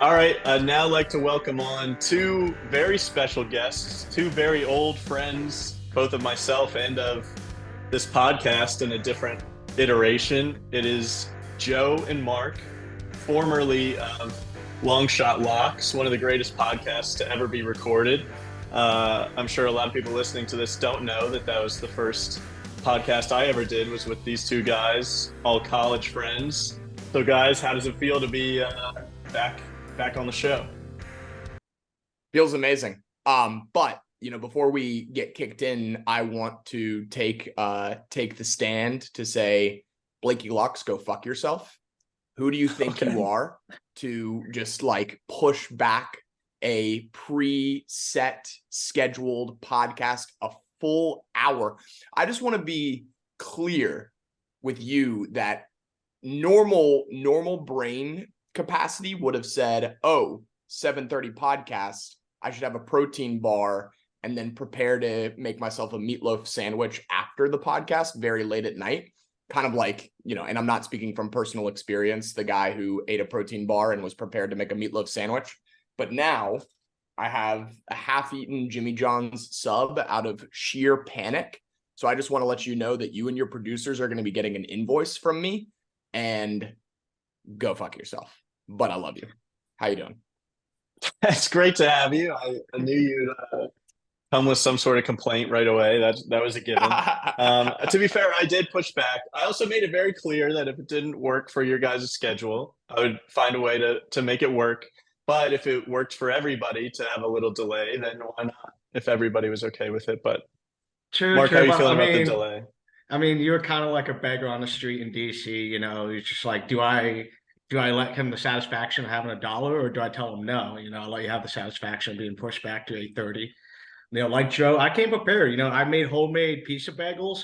All right, I'd now like to welcome on two very special guests, two very old friends, both of myself and of this podcast in a different iteration. It is Joe and Mark, formerly of Longshot Locks, one of the greatest podcasts to ever be recorded. I'm sure a lot of people listening to this don't know that that was the first podcast I ever did was with these two guys, all college friends. So, guys, how does it feel to be back on the show? Feels amazing. But before we get kicked in, I want to take the stand to say, Blakey Locks, go fuck yourself. Who do you think you are to just like push back a preset scheduled podcast a full hour? I just want to be clear with you that normal brain capacity would have said, oh, 7:30 podcast, I should have a protein bar and then prepare to make myself a meatloaf sandwich after the podcast very late at night. Kind of like, and I'm not speaking from personal experience, the guy who ate a protein bar and was prepared to make a meatloaf sandwich. But now I have a half-eaten Jimmy John's sub out of sheer panic. So I just want to let you know that you and your producers are going to be getting an invoice from me, and go fuck yourself. But I love you. How you doing? It's great to have you. I knew you'd come with some sort of complaint right away. That was a given. To be fair, I did push back. I also made it very clear that if it didn't work for your guys' schedule, I would find a way to make it work. But if it worked for everybody to have a little delay, then why not? If everybody was okay with it. But True, Mark, how are true. you But feeling about the delay? you're kind of like a beggar on the street in DC. You're just like, do I let him the satisfaction of having a dollar, or do I tell him no? I'll let you have the satisfaction of being pushed back to 8:30. Like Joe, I came prepared. I made homemade pizza bagels.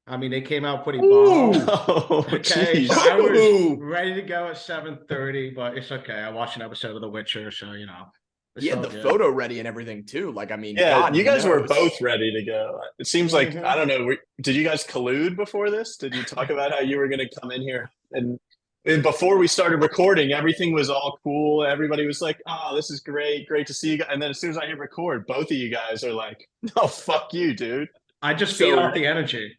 They came out pretty bomb. Oh, Okay, geez. so I was ready to go at 7:30, but it's okay. I watched an episode of The Witcher, so it's You had all the good. photo ready and everything too. Yeah, God you guys were knows. both ready to go. It seems like, Mhm. I don't know, did you guys collude before this? Did you talk about how you were going to come in here? And before we started recording, everything was all cool. Everybody was like, oh, this is great to see you guys. And then as soon as I hit record, both of you guys are like, no, fuck you, dude. I just feed So off the energy.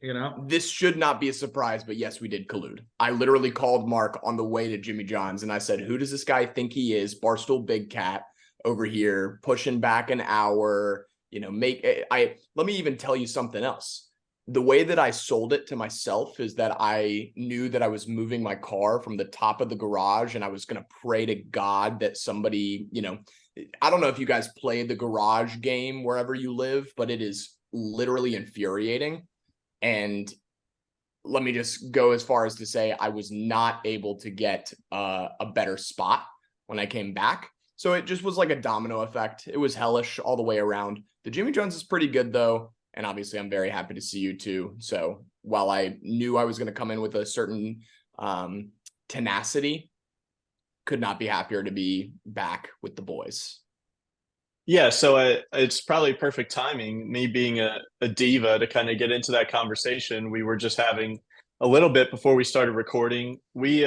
this should not be a surprise, but yes, we did collude. I literally called Mark on the way to Jimmy John's and I said, who does this guy think he is? Barstool Big Cat over here pushing back an hour, let me even tell you something else. The way that I sold it to myself is that I knew that I was moving my car from the top of the garage and I was going to pray to God that somebody, I don't know if you guys play the garage game wherever you live, but it is literally infuriating. And let me just go as far as to say I was not able to get a better spot when I came back. So it just was like a domino effect. It was hellish all the way around. The Jimmy John's is pretty good though. And obviously I'm very happy to see you too. So while I knew I was going to come in with a certain tenacity, could not be happier to be back with the boys. Yeah, so it's probably perfect timing, me being a diva, to kind of get into that conversation. We were just having a little bit before we started recording. We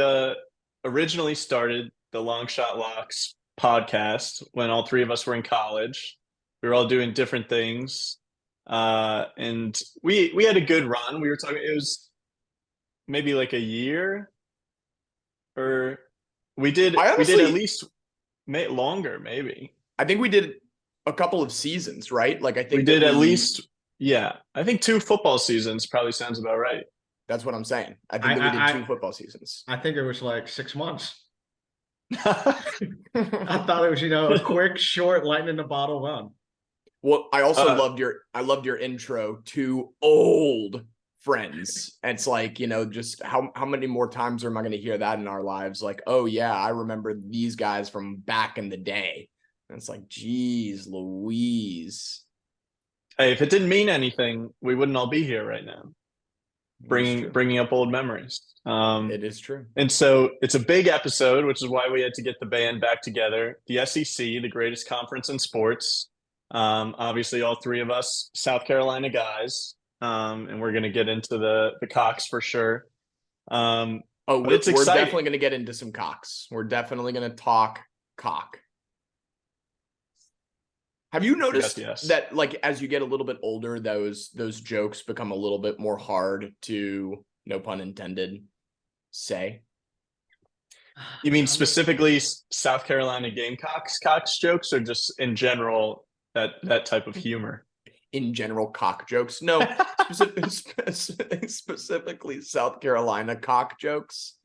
originally started the Longshot Locks podcast when all three of us were in college. We were all doing different things. And we had a good run. We were talking, it was maybe like a year, or we did at least longer, maybe. I think we did a couple of seasons, right? I think we did at least, yeah, I think 2 football seasons probably sounds about right. That's what I'm saying. I think that we did 2 football seasons. I think it was like 6 months. I thought it was, a quick, short, lightning in the bottle run. Well, I also loved your intro to old friends. And it's like, just how many more times am I going to hear that in our lives? Like, oh yeah, I remember these guys from back in the day. And it's like, geez, Louise. Hey, if it didn't mean anything, we wouldn't all be here right now. Bringing up old memories. It is true. And so it's a big episode, which is why we had to get the band back together. The SEC, the greatest conference in sports. Obviously, all three of us South Carolina guys, and we're going to get into the Cox for sure. We're definitely going to get into some Cox. We're definitely going to talk cock. Have you noticed yes. that, like, as you get a little bit older, those jokes become a little bit more hard to, no pun intended, say? You mean specifically South Carolina Gamecocks Cox jokes, or just in general that type of humor? In general, cock jokes? No, specifically South Carolina cock jokes.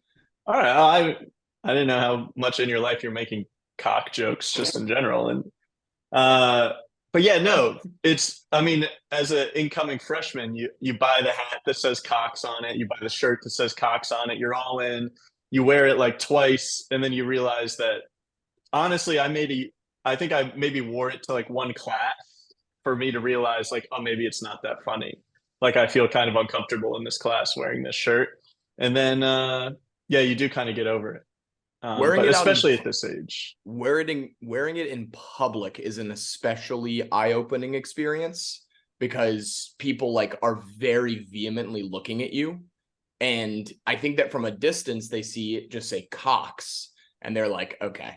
All right, I didn't know how much in your life you're making cock jokes just in general, and but yeah, no, I mean, as an incoming freshman, you buy the hat that says Cox on it, you buy the shirt that says Cox on it, you're all in, you wear it like twice, and then you realize that honestly, I think I maybe wore it to like one class for me to realize like, oh, maybe it's not that funny. Like I feel kind of uncomfortable in this class wearing this shirt. And then yeah, you do kind of get over it. Wearing but it out especially at this age. wearing it in public is an especially eye-opening experience because people like are very vehemently looking at you. And I think that from a distance, they see it just say Cox and they're like, okay,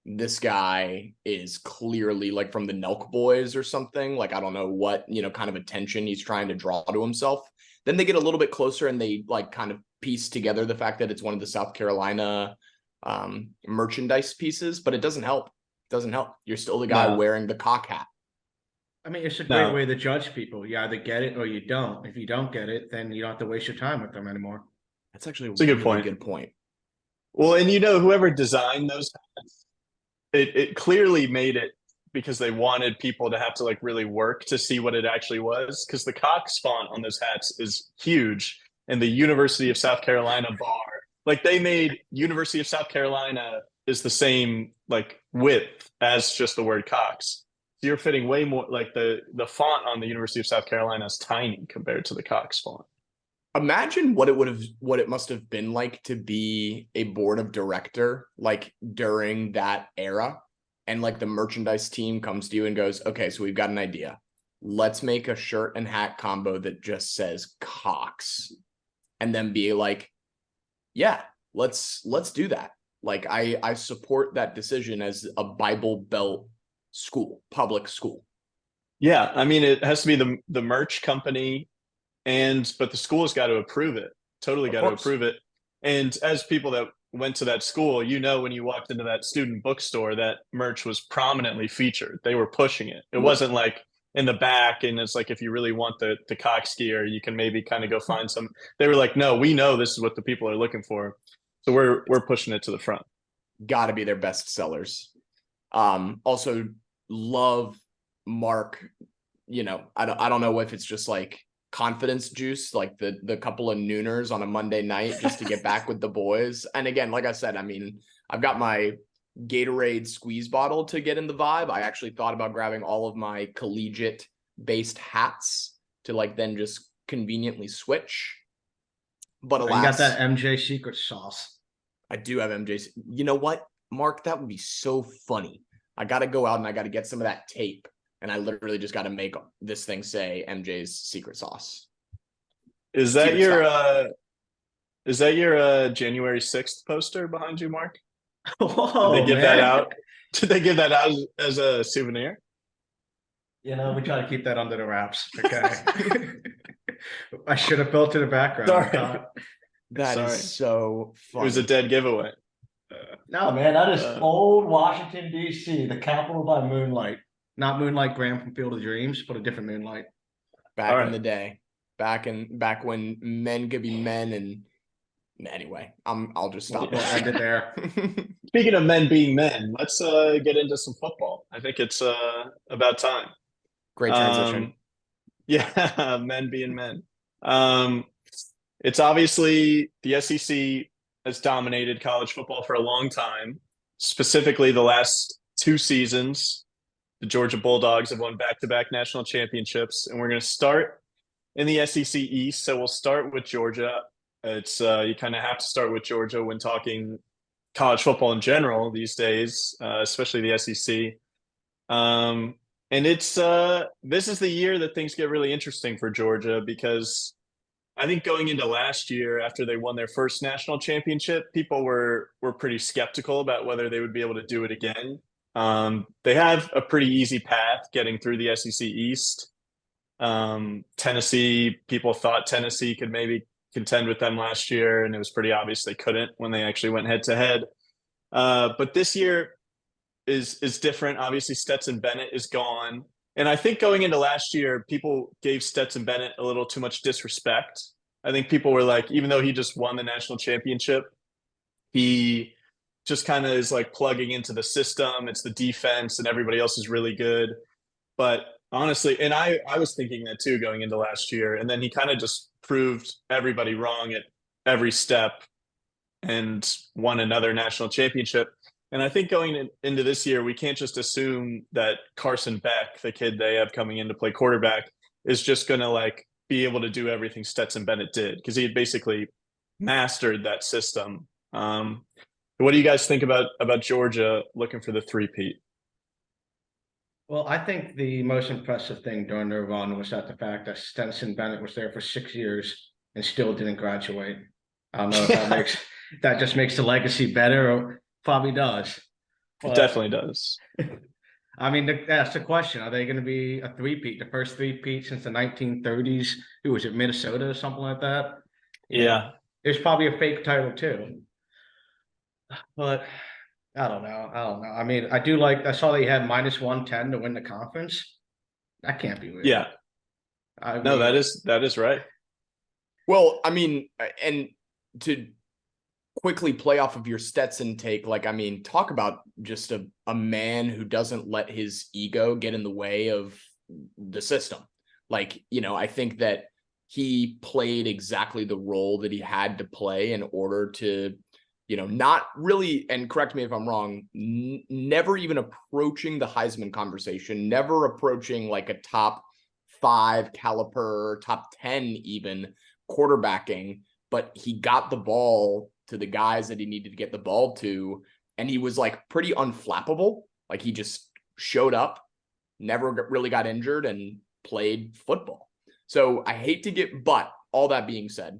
this guy is clearly like from the Nelk Boys or something. Like, I don't know what, kind of attention he's trying to draw to himself. Then they get a little bit closer and they like kind of piece together the fact that it's one of the South Carolina merchandise pieces, but it doesn't help. You're still the guy wearing the cock hat. I mean, it's a great way to judge people. You either get it or you don't. If you don't get it, then you don't have to waste your time with them anymore. That's actually a really good point. Well, and whoever designed those hats, it clearly made it because they wanted people to have to like really work to see what it actually was, because the Cox font on those hats is huge, and the University of South Carolina bar, like they made University of South Carolina is the same like width as just the word Cox. So you're fitting way more, like the font on the University of South Carolina is tiny compared to the Cox font. Imagine what it must have been like to be a board of director like during that era, and like the merchandise team comes to you and goes, okay, so we've got an idea. Let's make a shirt and hat combo that just says Cox, and then be like, yeah, let's do that. Like I support that decision as a Bible Belt school, public school. Yeah, I mean, it has to be the merch company, but the school's got to approve it. Totally got to approve it. And as people that went to that school, when you walked into that student bookstore, that merch was prominently featured. They were pushing it. It wasn't like in the back, and it's like if you really want the Cox gear, you can maybe kind of go find some. They were like, no, we know this is what the people are looking for, so we're pushing it to the front. Got to be their best sellers. Also love Mark. I don't know if it's just like confidence juice, like the couple of nooners on a Monday night just to get back with the boys. And again, like I said, I mean, I've got my Gatorade squeeze bottle to get in the vibe. I actually thought about grabbing all of my collegiate based hats to like then just conveniently switch. But alas, you got that MJ secret sauce. I do have MJ's. You know what, Mark? That would be so funny. I got to go out and I got to get some of that tape. And I literally just got to make this thing say MJ's secret sauce. Is that your January 6th poster behind you, Mark? Whoa, did they give that out? Did they give that out as a souvenir? We try to keep that under the wraps. Okay. I should have built to the background. Sorry. That is so funny. It was a dead giveaway. No, man, that is old Washington, D.C., the capital by moonlight. Not Moonlight Graham from Field of Dreams, but a different Moonlight. Back in the day. Back when men could be men. And anyway, I'll just stop. We'll end it there. Speaking of men being men, let's get into some football. I think it's about time. Great transition. Yeah, men being men. It's obviously the SEC has dominated college football for a long time, specifically the last 2 seasons. The Georgia Bulldogs have won back-to-back national championships, and we're going to start in the SEC East. So we'll start with Georgia. It's you kind of have to start with Georgia when talking college football in general these days, especially the SEC. And it's this is the year that things get really interesting for Georgia, because I think going into last year, after they won their first national championship, people were pretty skeptical about whether they would be able to do it again. They have a pretty easy path getting through the SEC East. Tennessee, people thought Tennessee could maybe contend with them last year, and it was pretty obvious they couldn't when they actually went head to head. But this year is different. Obviously, Stetson Bennett is gone. And I think going into last year, people gave Stetson Bennett a little too much disrespect. I think people were like, even though he just won the national championship, he just kind of is like plugging into the system. It's the defense, and everybody else is really good. But honestly, and I was thinking that too going into last year. And then he kind of just proved everybody wrong at every step and won another national championship. And I think going into this year, we can't just assume that Carson Beck, the kid they have coming in to play quarterback, is just going to like be able to do everything Stetson Bennett did, because he had basically mastered that system. What do you guys think about Georgia looking for the three-peat? Well, I think the most impressive thing during their run was that the fact that Stetson Bennett was there for 6 years and still didn't graduate. I don't know if that just makes the legacy better, or probably does. It definitely does. I mean, that's the question. Are they going to be a three-peat, the first three-peat since the 1930s? Who was it, Minnesota or something like that? Yeah. There's probably a fake title too. But I don't know. I mean, I saw they had -110 to win the conference. That can't be real. Yeah. No, that is right. Well, I mean, and to quickly play off of your Stetson take, like, I mean, talk about just a man who doesn't let his ego get in the way of the system. Like, you know, I think that he played exactly the role that he had to play in order to, you know, not really, and correct me if I'm wrong, never even approaching the Heisman conversation, never approaching like a top 5 caliber, top 10 even quarterbacking, but he got the ball to the guys that he needed to get the ball to, and he was like pretty unflappable. Like he just showed up, never really got injured, and played football. So I hate to get, but all that being said,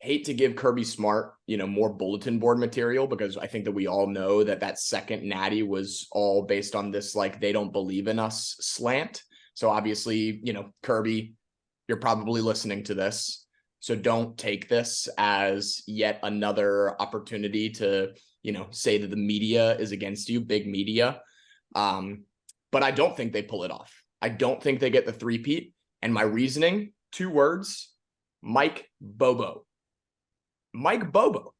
hate to give Kirby Smart, you know, more bulletin board material, because I think that we all know that second natty was all based on this, like, they don't believe in us slant. So obviously, you know, Kirby, you're probably listening to this. So don't take this as yet another opportunity to, you know, say that the media is against you, big media. But I don't think they pull it off. I don't think they get the three-peat. And my reasoning, 2 words, Mike Bobo. Mike Bobo,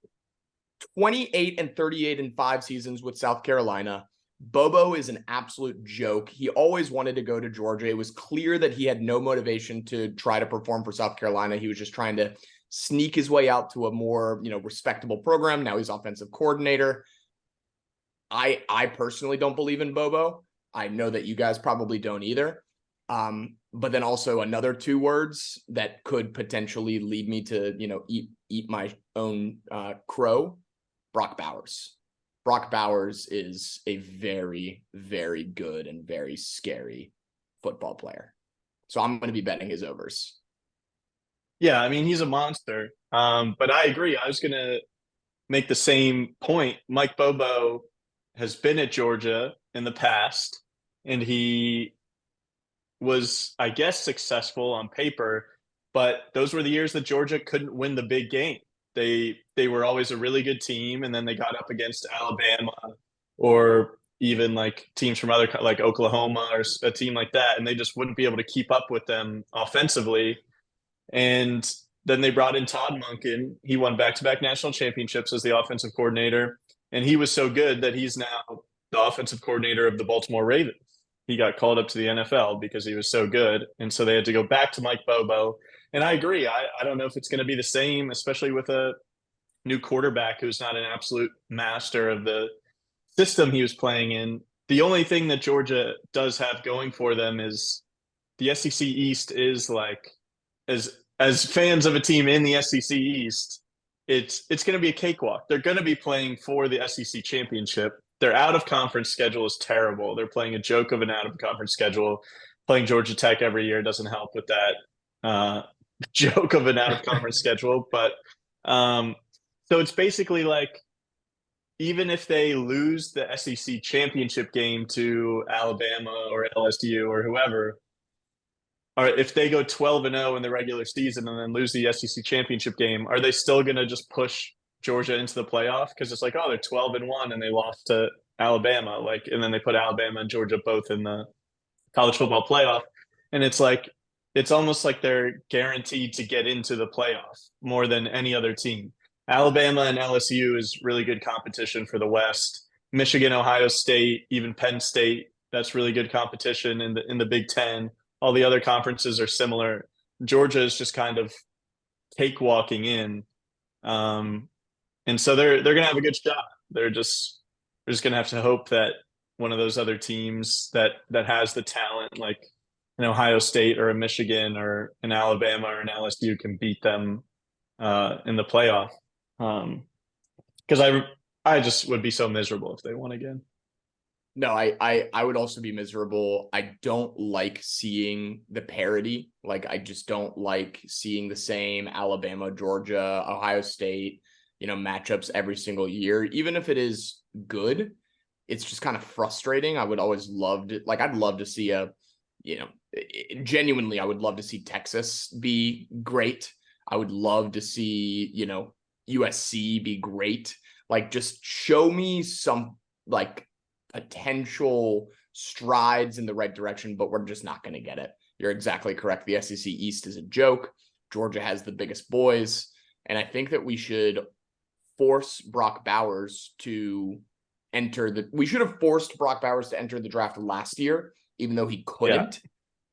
28-38 in 5 seasons with South Carolina. Bobo is an absolute joke. He always wanted to go to Georgia. It was clear that he had no motivation to try to perform for South Carolina. He was just trying to sneak his way out to a more, you know, respectable program. Now he's offensive coordinator. I personally don't believe in Bobo. I know that you guys probably don't either. But then also another 2 words that could potentially lead me to, you know, eat my own crow, Brock Bowers. Brock Bowers is a very, very good and very scary football player. So I'm going to be betting his overs. Yeah, I mean, he's a monster. But I agree. I was going to make the same point. Mike Bobo has been at Georgia in the past, and he was, I guess, successful on paper, but those were the years that Georgia couldn't win the big game. They were always a really good team, and then they got up against Alabama or even like teams from other, like Oklahoma or a team like that, and they just wouldn't be able to keep up with them offensively. And then they brought in Todd Monken. He won back-to-back national championships as the offensive coordinator, and he was so good that he's now the offensive coordinator of the Baltimore Ravens. He got called up to the NFL because he was so good, and so they had to go back to Mike Bobo. And I agree. I don't know if it's going to be the same, especially with a new quarterback who's not an absolute master of the system he was playing in. The only thing that Georgia does have going for them is the SEC East is like, as fans of a team in the SEC East, it's going to be a cakewalk. They're going to be playing for the SEC championship. Their out-of-conference schedule is terrible. They're playing a joke of an out-of-conference schedule. Playing Georgia Tech every year doesn't help with that. joke of an out of conference schedule. But so it's basically like, even if they lose the SEC championship game to Alabama or LSU or whoever, or if they go 12-0 in the regular season and then lose the SEC championship game, are they still going to just push Georgia into the playoff? Because it's like, oh, they're 12-1 and they lost to Alabama, like, and then they put Alabama and Georgia both in the college football playoff, and it's like, it's almost like they're guaranteed to get into the playoff more than any other team. Alabama and LSU is really good competition for the West. Michigan, Ohio State, even Penn State, that's really good competition in the Big Ten. All the other conferences are similar. Georgia is just kind of cakewalking in, and so they're going to have a good shot. They're just going to have to hope that one of those other teams that has the talent, like an Ohio State or a Michigan or an Alabama or an LSU, can beat them in the playoff. Because I just would be so miserable if they won again. No, I would also be miserable. I don't like seeing the parity. Like, I just don't like seeing the same Alabama, Georgia, Ohio State, matchups every single year. Even if it is good, it's just kind of frustrating. I would always I'd love to see genuinely, I would love to see Texas be great. I would love to see, USC be great. Like, just show me some like potential strides in the right direction, but we're just not going to get it. You're exactly correct. The SEC East is a joke. Georgia has the biggest boys. And I think that we should force Brock Bowers to we should have forced Brock Bowers to enter the draft last year, even though he couldn't,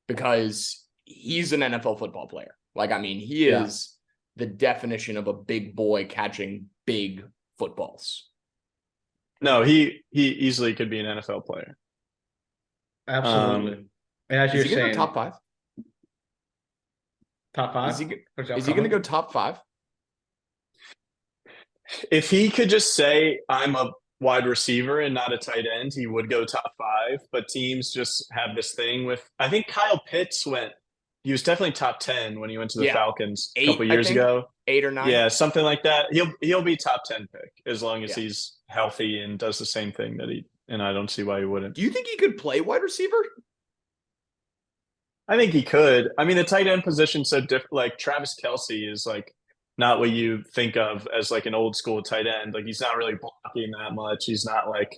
because he's an NFL football player. Like, I mean, he is the definition of a big boy catching big footballs. No, he easily could be an NFL player. Absolutely. And as you're saying, top five? Top five? Is he going to go top five? If he could just say, I'm a wide receiver and not a tight end, he would go top five. But teams just have this thing with, I think Kyle Pitts he was definitely top 10 when he went to the Falcons a couple years ago. 8 or 9. Yeah, something like that. He'll be top 10 pick as long as he's healthy and does the same thing and I don't see why he wouldn't. Do you think he could play wide receiver? I think he could. I mean, the tight end position's so different. Like, Travis Kelce is like not what you think of as like an old school tight end. Like, he's not really blocking that much. He's not like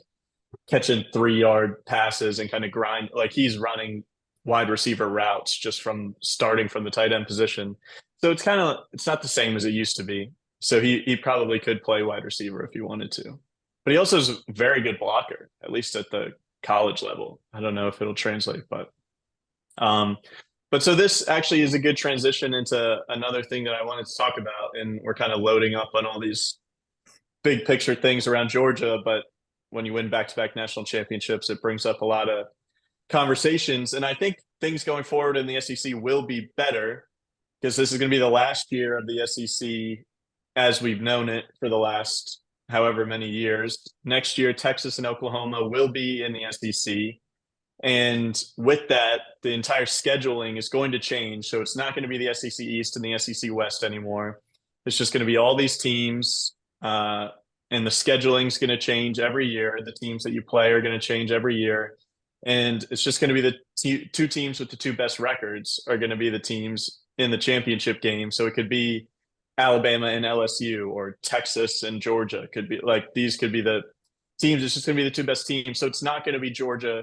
catching 3-yard passes and kind of grind. Like, he's running wide receiver routes just from starting from the tight end position. So it's not the same as it used to be. So he probably could play wide receiver if he wanted to. But he also is a very good blocker, at least at the college level. I don't know if it'll translate, but so this actually is a good transition into another thing that I wanted to talk about. And we're kind of loading up on all these big picture things around Georgia. But when you win back-to-back national championships, it brings up a lot of conversations. And I think things going forward in the SEC will be better, because this is going to be the last year of the SEC as we've known it for the last however many years. Next year, Texas and Oklahoma will be in the SEC. And with that, the entire scheduling is going to change. So it's not going to be the SEC East and the SEC West anymore. It's just going to be all these teams, and the scheduling is going to change every year. The teams that you play are going to change every year. And it's just going to be the two teams with the two best records are going to be the teams in the championship game. So it could be Alabama and LSU, or Texas and Georgia. These could be the teams. It's just going to be the two best teams. So it's not going to be Georgia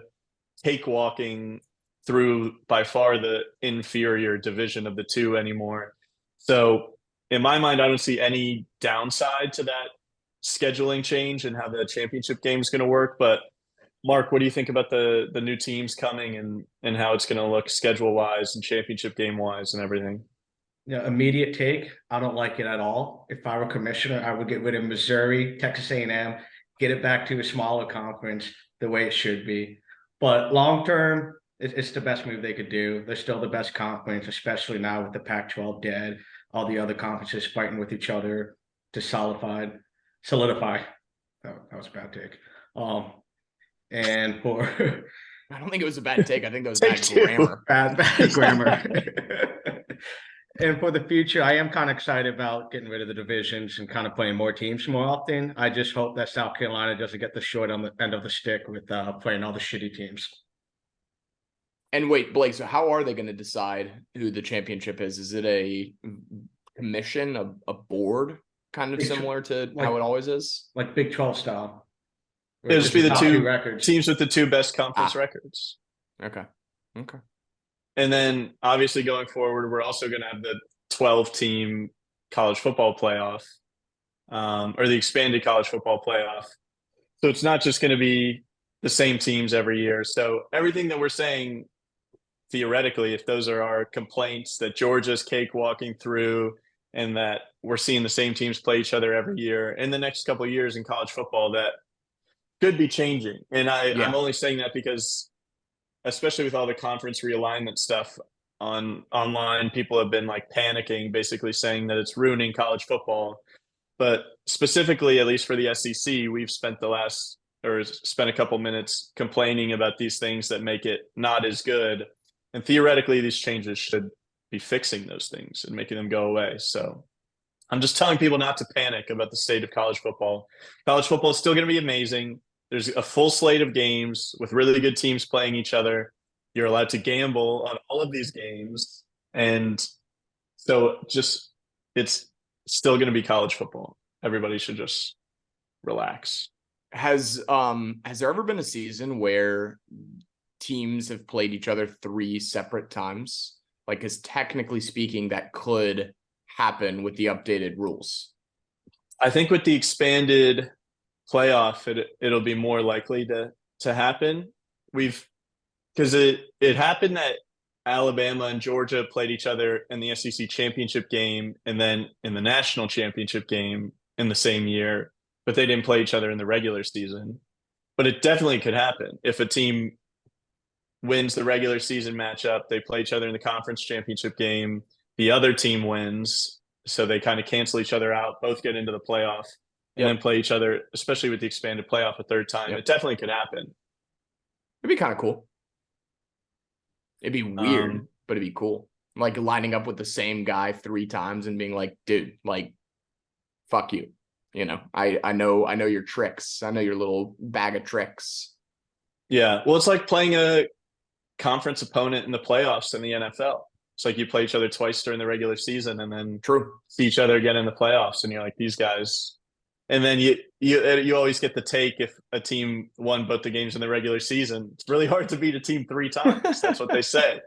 cakewalking through by far the inferior division of the two anymore. So in my mind, I don't see any downside to that scheduling change and how the championship game is going to work. But Mark, what do you think about the new teams coming and how it's going to look schedule wise and championship game wise and everything? Immediate take, I don't like it at all. If I were commissioner, I would get rid of Missouri, Texas A&M, get it back to a smaller conference the way it should be. But long term, it's the best move they could do. They're still the best conference, especially now with the Pac-12 dead, all the other conferences fighting with each other to solidify. That was a bad take. And for I don't think it was a bad take. I think that was bad grammar. Bad grammar. And for the future, I am kind of excited about getting rid of the divisions and kind of playing more teams more often. I just hope that South Carolina doesn't get the short on the end of the stick with playing all the shitty teams. And wait, Blake, so how are they going to decide who the championship is? Is it a commission, a board, kind of similar to how it always is? Like Big 12 style. It'll just be the two records. teams with the two best conference records. Okay. And then obviously going forward, we're also going to have the 12-team college football playoff, or the expanded college football playoff. So it's not just going to be the same teams every year. So everything that we're saying, theoretically, if those are our complaints that Georgia's cakewalking through and that we're seeing the same teams play each other every year, in the next couple of years in college football, that could be changing. And I'm only saying that because, especially with all the conference realignment stuff online, people have been like panicking, basically saying that it's ruining college football. But specifically, at least for the SEC, we've spent a couple minutes complaining about these things that make it not as good. And theoretically, these changes should be fixing those things and making them go away. So I'm just telling people not to panic about the state of college football. College football is still going to be amazing. There's a full slate of games with really good teams playing each other. You're allowed to gamble on all of these games. And so it's still going to be college football. Everybody should just relax. Has there ever been a season where teams have played each other 3 separate times? Like, because technically speaking, that could happen with the updated rules. I think with the expanded playoff, it'll be more likely to happen. Because it happened that Alabama and Georgia played each other in the SEC championship game and then in the national championship game in the same year, but they didn't play each other in the regular season. But it definitely could happen. If a team wins the regular season matchup, they play each other in the conference championship game, the other team wins, so they kind of cancel each other out, both get into the playoff, and then play each other, especially with the expanded playoff a third time. It definitely could happen. It'd be kind of cool. It'd be weird, but it'd be cool. Like lining up with the same guy 3 times and being like, dude, like, fuck you. You know, I know your tricks. I know your little bag of tricks. Yeah. Well, it's like playing a conference opponent in the playoffs in the NFL. It's like you play each other twice during the regular season and then see each other again in the playoffs. And you're like, these guys. And then you always get the take if a team won both the games in the regular season. It's really hard to beat a team 3 times. That's what they say.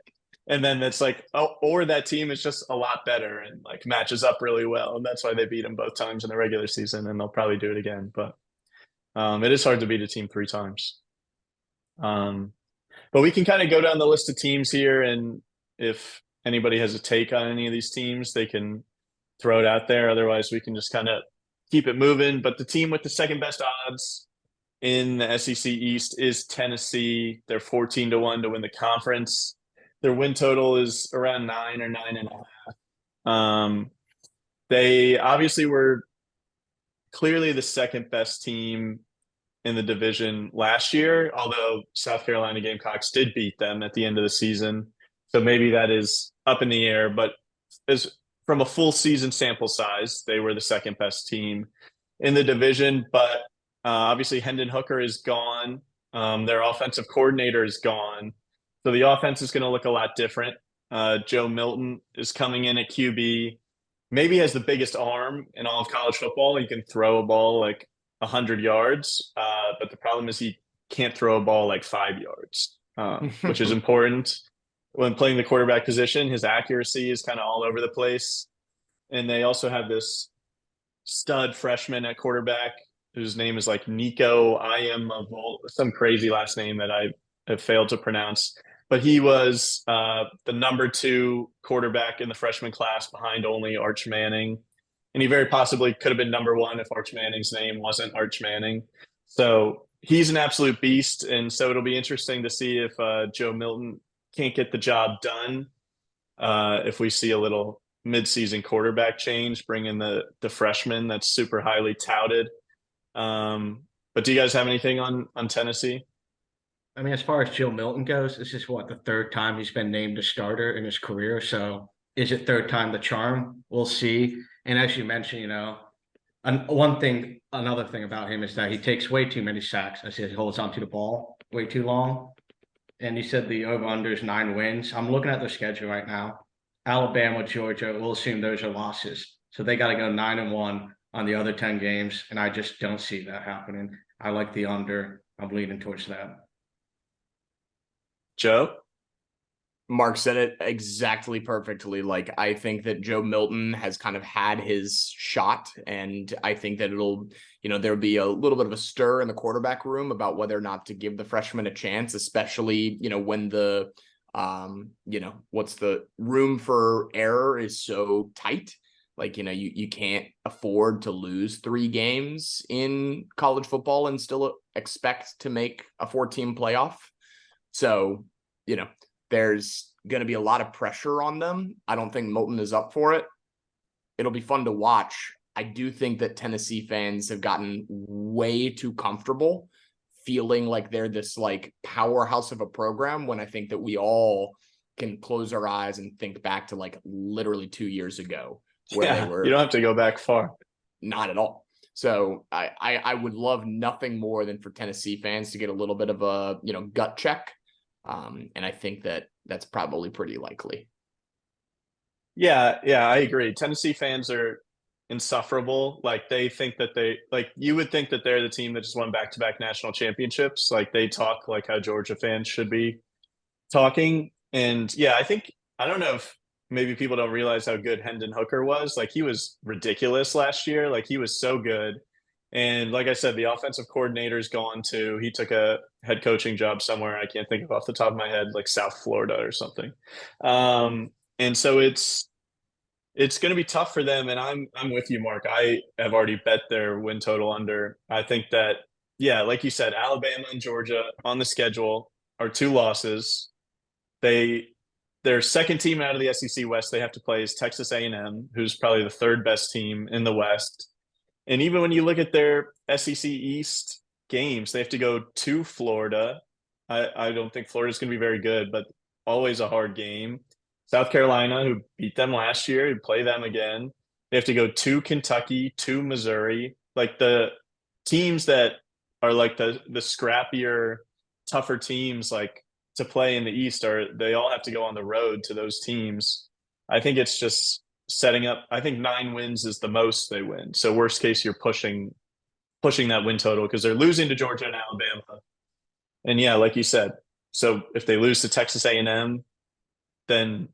And then it's like, oh, or that team is just a lot better and like matches up really well. And that's why they beat them both times in the regular season, and they'll probably do it again. But it is hard to beat a team 3 times. But we can kind of go down the list of teams here, and if anybody has a take on any of these teams, they can throw it out there. Otherwise, we can just kind of keep it moving. But the team with the second best odds in the SEC East is Tennessee. They're 14-1 to win the conference. Their win total is around 9 or 9.5. They obviously were clearly the second best team in the division last year, although South Carolina Gamecocks did beat them at the end of the season. So maybe that is up in the air, but from a full season sample size, they were the second best team in the division. But obviously Hendon Hooker is gone. Their offensive coordinator is gone. So the offense is going to look a lot different. Joe Milton is coming in at QB. Maybe has the biggest arm in all of college football. He can throw a ball like 100 yards, but the problem is he can't throw a ball like 5 yards, which is important when playing the quarterback position. His accuracy is kind of all over the place. And they also have this stud freshman at quarterback whose name is like Nico some crazy last name that I have failed to pronounce. But he was the number 2 quarterback in the freshman class behind only Arch Manning. And he very possibly could have been number 1 if Arch Manning's name wasn't Arch Manning. So he's an absolute beast. And so it'll be interesting to see if Joe Milton can't get the job done. If we see a little midseason quarterback change, bring in the freshman that's super highly touted. But do you guys have anything on Tennessee? I mean, as far as Joe Milton goes, this is the 3rd time he's been named a starter in his career. So is it third time the charm? We'll see. And as you mentioned, another thing about him is that he takes way too many sacks as he holds onto the ball way too long. And you said the over-under is 9 wins. I'm looking at their schedule right now. Alabama, Georgia, we'll assume those are losses. So they got to go 9-1 on the other 10 games. And I just don't see that happening. I like the under. I'm leaning towards that. Joe? Mark said it exactly perfectly. Like, I think that Joe Milton has kind of had his shot, and I think that there'll be a little bit of a stir in the quarterback room about whether or not to give the freshman a chance, especially, when the, what's the room for error is so tight. Like, you can't afford to lose 3 games in college football and still expect to make a 4-team playoff. So, there's going to be a lot of pressure on them. I don't think Milton is up for it. It'll be fun to watch. I do think that Tennessee fans have gotten way too comfortable feeling like they're this like powerhouse of a program, when I think that we all can close our eyes and think back to like literally 2 years ago where they were. You don't have to go back far. Not at all. So I would love nothing more than for Tennessee fans to get a little bit of a, gut check. And I think that that's probably pretty likely. Yeah, I agree. Tennessee fans are insufferable. Like, they think that you would think that they're the team that just won back-to-back national championships. Like, they talk like how Georgia fans should be talking. And yeah, I don't know if maybe people don't realize how good Hendon Hooker was. Like, he was ridiculous last year. Like, he was so good. And like I said, the offensive coordinator's gone too. He took a head coaching job somewhere. I can't think of off the top of my head, like South Florida or something. And so it's going to be tough for them. And I'm with you, Mark. I have already bet their win total under. I think that, yeah, like you said, Alabama and Georgia on the schedule are 2 losses. Their second team out of the SEC West they have to play is Texas A&M, who's probably the 3rd best team in the West. And even when you look at their SEC East games, they have to go to Florida. I don't think Florida's going to be very good, but always a hard game. South Carolina, who beat them last year, who play them again. They have to go to Kentucky, to Missouri. Like, the teams that are like the scrappier, tougher teams, like, to play in the East, they all have to go on the road to those teams. I think it's just setting up. I think 9 wins is the most they win. So worst case, you're pushing that win total because they're losing to Georgia and Alabama. And yeah, like you said, so if they lose to Texas A&M, then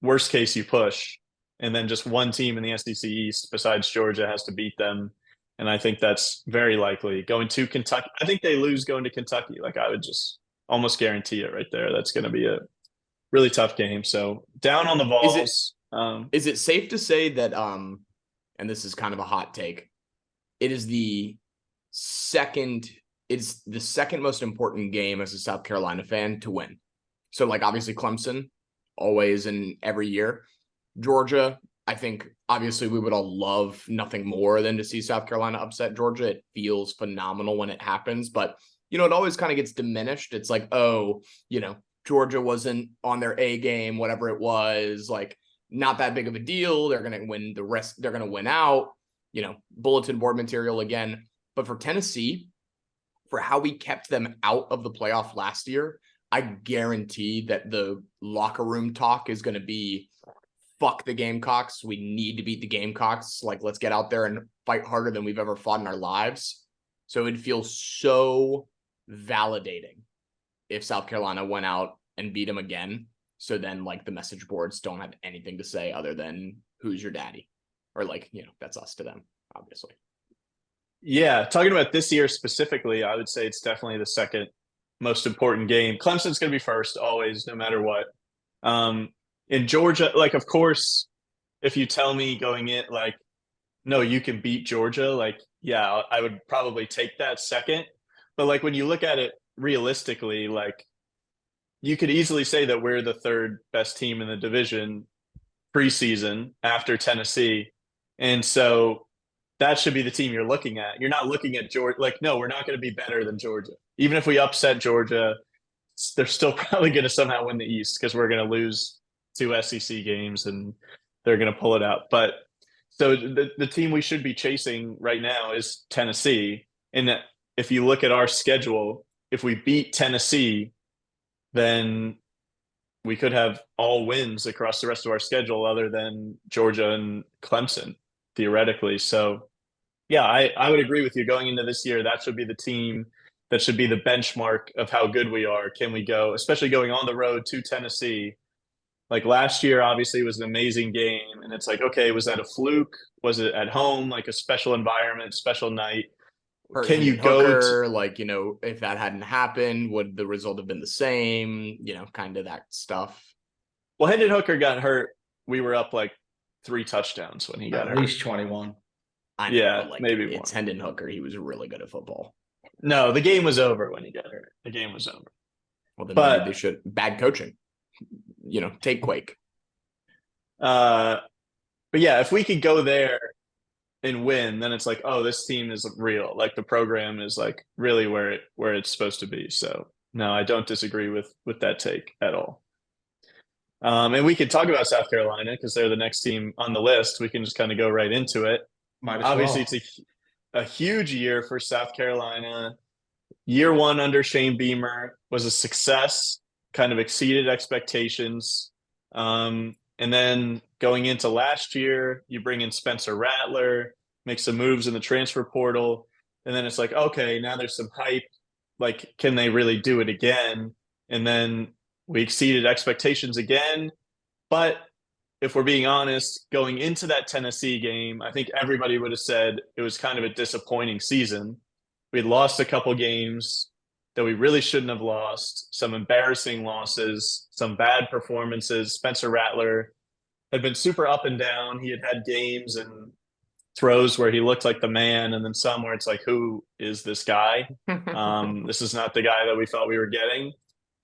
worst case you push, and then just one team in the SEC East besides Georgia has to beat them. And I think that's very likely. Going to Kentucky, I think they lose going to Kentucky. Like, I would just almost guarantee it right there. That's going to be a really tough game. So down on the Vols. Is it safe to say that, and this is kind of a hot take, it's the second most important game as a South Carolina fan to win? So, like, obviously Clemson, always and every year. Georgia, I think obviously we would all love nothing more than to see South Carolina upset Georgia. It feels phenomenal when it happens, but it always kind of gets diminished. It's like, oh, Georgia wasn't on their A game, whatever it was, like, not that big of a deal. They're going to win the rest. They're going to win out, bulletin board material again. But for Tennessee, for how we kept them out of the playoff last year, I guarantee that the locker room talk is going to be, fuck the Gamecocks. We need to beat the Gamecocks. Like, let's get out there and fight harder than we've ever fought in our lives. So it feels so validating if South Carolina went out and beat them again. So then, like, the message boards don't have anything to say other than who's your daddy, or like, that's us to them, obviously. Yeah. Talking about this year specifically, I would say it's definitely the second most important game. Clemson's going to be first always, no matter what. In Georgia, like, of course, if you tell me going in, like, no, you can beat Georgia, like, yeah, I would probably take that second. But like, when you look at it realistically, like, you could easily say that we're the 3rd best team in the division preseason after Tennessee. And so that should be the team you're looking at. You're not looking at Georgia. Like, no, we're not going to be better than Georgia. Even if we upset Georgia, they're still probably going to somehow win the East because we're going to lose 2 SEC games and they're going to pull it out. But so the team we should be chasing right now is Tennessee. And if you look at our schedule, if we beat Tennessee, then we could have all wins across the rest of our schedule other than Georgia and Clemson, theoretically. So, yeah, I would agree with you. Going into this year, that should be the team that should be the benchmark of how good we are. Can we go, especially going on the road to Tennessee? Like last year, obviously, it was an amazing game. And it's like, okay, was that a fluke? Was it at home, like a special environment, special night? Can you go Hooker, like, if that hadn't happened, would the result have been the same? Kind of that stuff. Well, Hendon Hooker got hurt. We were up like 3 touchdowns when he got hurt. At least 21. I know, yeah, like, maybe more. It's Hendon Hooker. He was really good at football. No, the game was over when he got hurt. The game was over. Well, then maybe they should. Bad coaching. Take Quake. But yeah, if we could go there and win, then it's like, oh, this team is real. Like the program is like really where it's supposed to be. So no, I don't disagree with that take at all. And we could talk about South Carolina because they're the next team on the list. We can just kind of go right into it. Obviously, it's a huge year for South Carolina. Year 1 under Shane Beamer was a success, kind of exceeded expectations. And then going into last year, you bring in Spencer Rattler, make some moves in the transfer portal. And then it's like, okay, now there's some hype. Like, can they really do it again? And then we exceeded expectations again. But if we're being honest, going into that Tennessee game, I think everybody would have said it was kind of a disappointing season. We had lost a couple games that we really shouldn't have lost, some embarrassing losses, some bad performances. Spencer Rattler had been super up and down. He had had games and throws where he looked like the man, and then some where it's like, who is this guy? This is not the guy that we thought we were getting.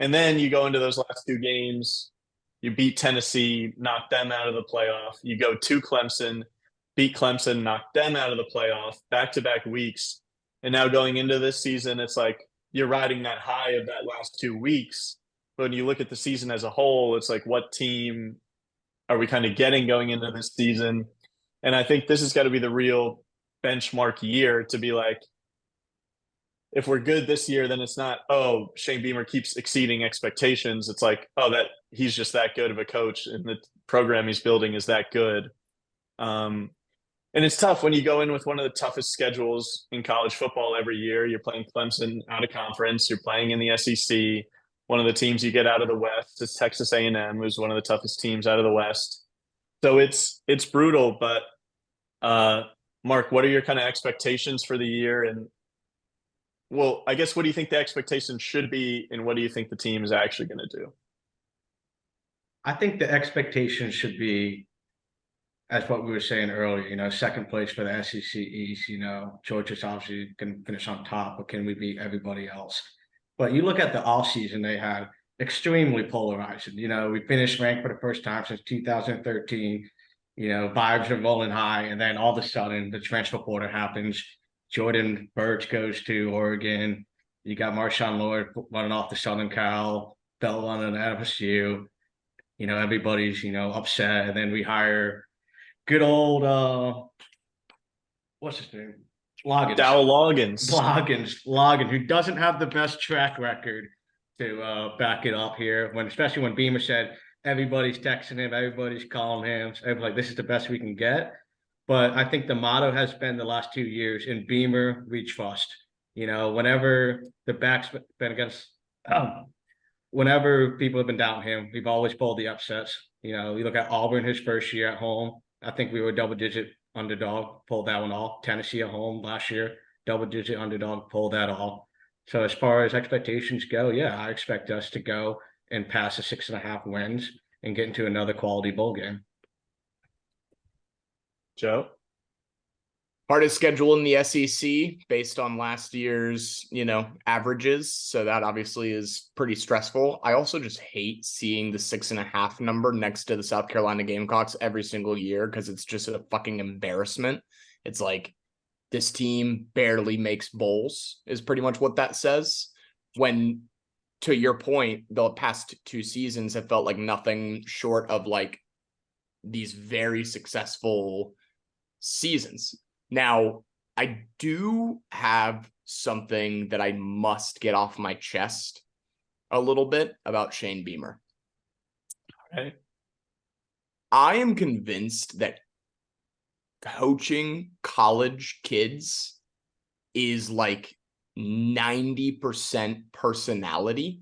And then you go into those last 2 games, you beat Tennessee, knock them out of the playoff. You go to Clemson, beat Clemson, knock them out of the playoff, back-to-back weeks. And now going into this season, it's like you're riding that high of that last 2 weeks. But when you look at the season as a whole, it's like, what team are we kind of getting going into this season? And I think this has got to be the real benchmark year to be like, if we're good this year, then it's not, oh, Shane Beamer keeps exceeding expectations. It's like, oh, that he's just that good of a coach and the program he's building is that good. And it's tough when you go in with one of the toughest schedules in college football every year. You're playing Clemson out of conference. You're playing in the SEC. One of the teams you get out of the West is Texas A&M, who's one of the toughest teams out of the West. So it's brutal. But Mark, what are your kind of expectations for the year? And well, I guess what do you think the expectations should be, and what do you think the team is actually going to do? I think the expectation should be, as what we were saying earlier, second place for the SEC East. Georgia's obviously going to finish on top, but can we beat everybody else? But you look at the offseason they had, extremely polarizing. We finished ranked for the first time since 2013. Vibes are rolling high, and then all of a sudden the transfer portal happens. Jordan Burch goes to Oregon. You got Marshawn Lord running off to Southern Cal, Bell running to FSU. Everybody's, upset. And then we hire good old, what's his name? Loggins. Loggins, who doesn't have the best track record to back it up here. Especially when Beamer said everybody's texting him, everybody's calling him. So everybody's like, this is the best we can get. But I think the motto has been the last 2 years, in Beamer, we trust. Whenever the back's been against, whenever people have been down him, we've always pulled the upsets. You look at Auburn his first year at home. I think we were double-digit underdog, pulled that one off. Tennessee at home last year, double-digit underdog, pulled that off. So as far as expectations go, yeah, I expect us to go and pass the 6.5 wins and get into another quality bowl game. Joe? Hardest schedule in the SEC based on last year's, averages. So that obviously is pretty stressful. I also just hate seeing the 6.5 number next to the South Carolina Gamecocks every single year because it's just a fucking embarrassment. It's like this team barely makes bowls is pretty much what that says. When to your point, the past 2 seasons have felt like nothing short of like these very successful seasons. Now, I do have something that I must get off my chest a little bit about Shane Beamer. Okay. I am convinced that coaching college kids is like 90% personality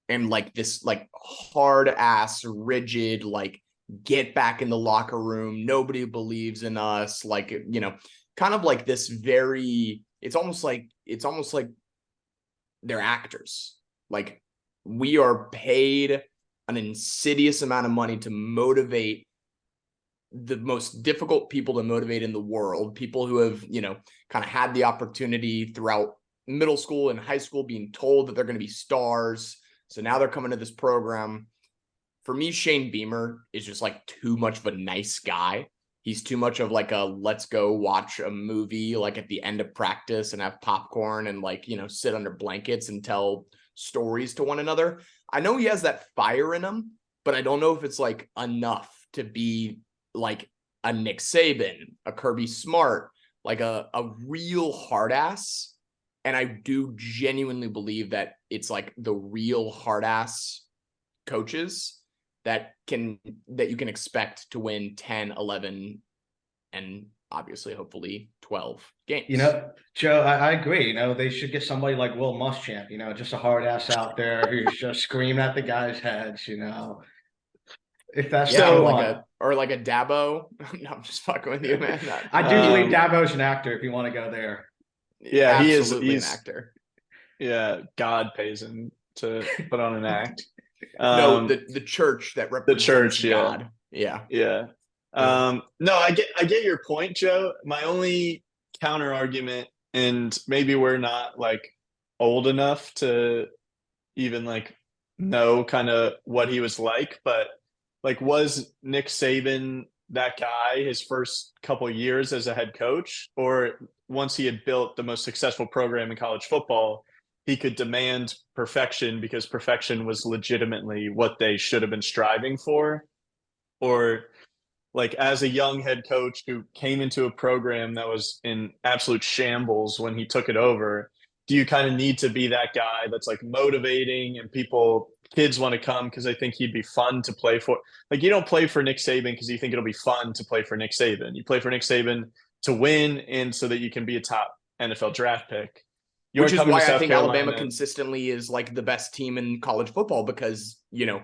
and like this like hard ass rigid like get back in the locker room, nobody believes in us, like, you know, kind of like this very, it's almost like they're actors. Like, we are paid an insidious amount of money to motivate the most difficult people to motivate in the world, people who have, you know, kind of had the opportunity throughout middle school and high school being told that they're going to be stars. So now they're coming to this program. For me, Shane Beamer is just like too much of a nice guy. He's too much of like a let's go watch a movie like at the end of practice and have popcorn and like, you know, sit under blankets and tell stories to one another. I know he has that fire in him, but I don't know if it's like enough to be like a Nick Saban, a Kirby Smart, like a real hard ass. And I do genuinely believe that it's like the real hard ass coaches that you can expect to win 10, 11, and obviously, hopefully 12 games. You know, Joe, I agree. You know, they should get somebody like Will Muschamp, you know, just a hard ass out there who's just screaming at the guys' heads, you know. If that's Yeah, what like a Dabo. No, I'm just fucking with you, man. I do believe Dabo's an actor if you want to go there. Yeah, he's an actor. Yeah, God pays him to put on an act. No, the church that represents the church, God. Yeah. No, I get your point, Joe. My only counter argument, and maybe we're not like old enough to even like know kind of what he was like, but like, was Nick Saban that guy his first couple years as a head coach, or once he had built the most successful program in college football, he could demand perfection because perfection was legitimately what they should have been striving for? Or like, as a young head coach who came into a program that was in absolute shambles when he took it over, do you kind of need to be that guy that's like motivating and kids want to come because they think he'd be fun to play for? Like, you don't play for Nick Saban because you think it'll be fun to play for Nick Saban. You play for Nick Saban to win and so that you can be a top NFL draft pick. Which is why I think Alabama consistently is like the best team in college football, because, you know,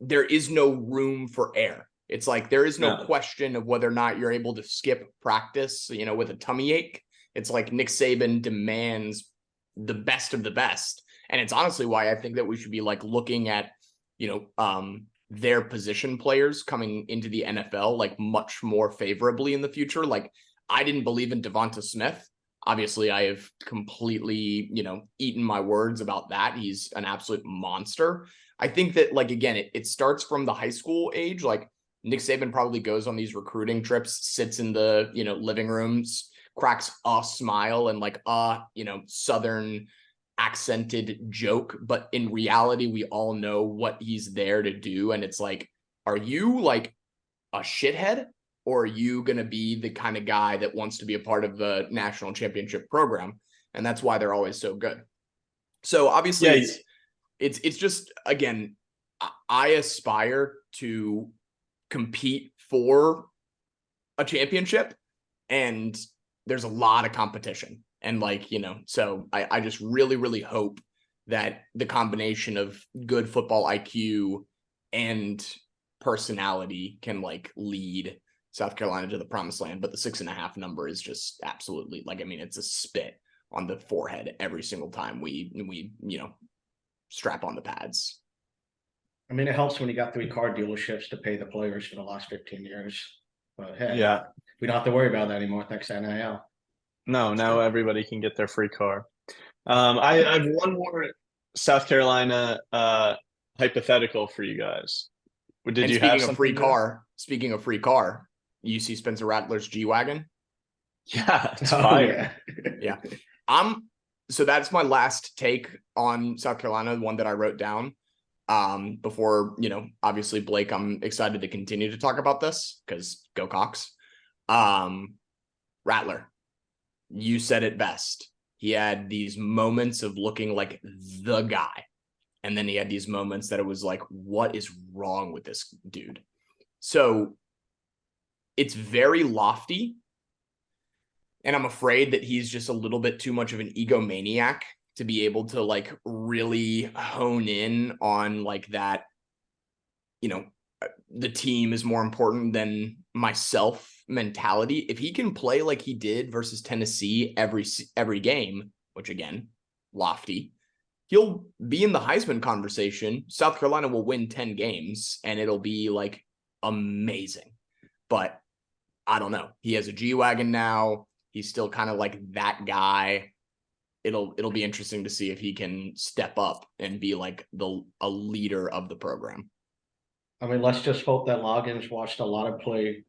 there is no room for error. It's like there is no question of whether or not you're able to skip practice, you know, with a tummy ache. It's like Nick Saban demands the best of the best. And it's honestly why I think that we should be like looking at, you know, their position players coming into the NFL like much more favorably in the future. Like, I didn't believe in Devonta Smith. Obviously, I have completely, you know, eaten my words about that. He's an absolute monster. I think that, like, again, it starts from the high school age. Like, Nick Saban probably goes on these recruiting trips, sits in the, you know, living rooms, cracks a smile and like you know, Southern accented joke. But in reality, we all know what he's there to do. And it's like, are you like a shithead, or are you going to be the kind of guy that wants to be a part of the national championship program? And that's why they're always so good. So obviously it's just, again, I aspire to compete for a championship, and there's a lot of competition. And like, you know, so I just really, really hope that the combination of good football IQ and personality can like lead South Carolina to the promised land. But the 6.5 number is just absolutely, like, I mean, it's a spit on the forehead every single time we, you know, strap on the pads. I mean, it helps when you got 3 car dealerships to pay the players for the last 15 years. But hey, we don't have to worry about that anymore thanks to NIL. No, now everybody can get their free car. I have one more South Carolina hypothetical for you guys. Did you have something? Speaking of free car, you see Spencer Rattler's G-Wagon? Yeah, it's fire. Yeah. so that's my last take on South Carolina, the one that I wrote down. Before, obviously Blake, I'm excited to continue to talk about this because go Cox. Rattler, you said it best. He had these moments of looking like the guy. And then he had these moments that it was like, what is wrong with this dude? So it's very lofty. And I'm afraid that he's just a little bit too much of an egomaniac to be able to like really hone in on like that, the team is more important than myself mentality. If he can play like he did versus Tennessee every game, which again, lofty, he'll be in the Heisman conversation. South Carolina will win 10 games and it'll be like amazing. But I don't know. He has a G-Wagon now. He's still kind of like that guy. It'll be interesting to see if he can step up and be like a leader of the program. I mean, let's just hope that Loggins watched a lot of play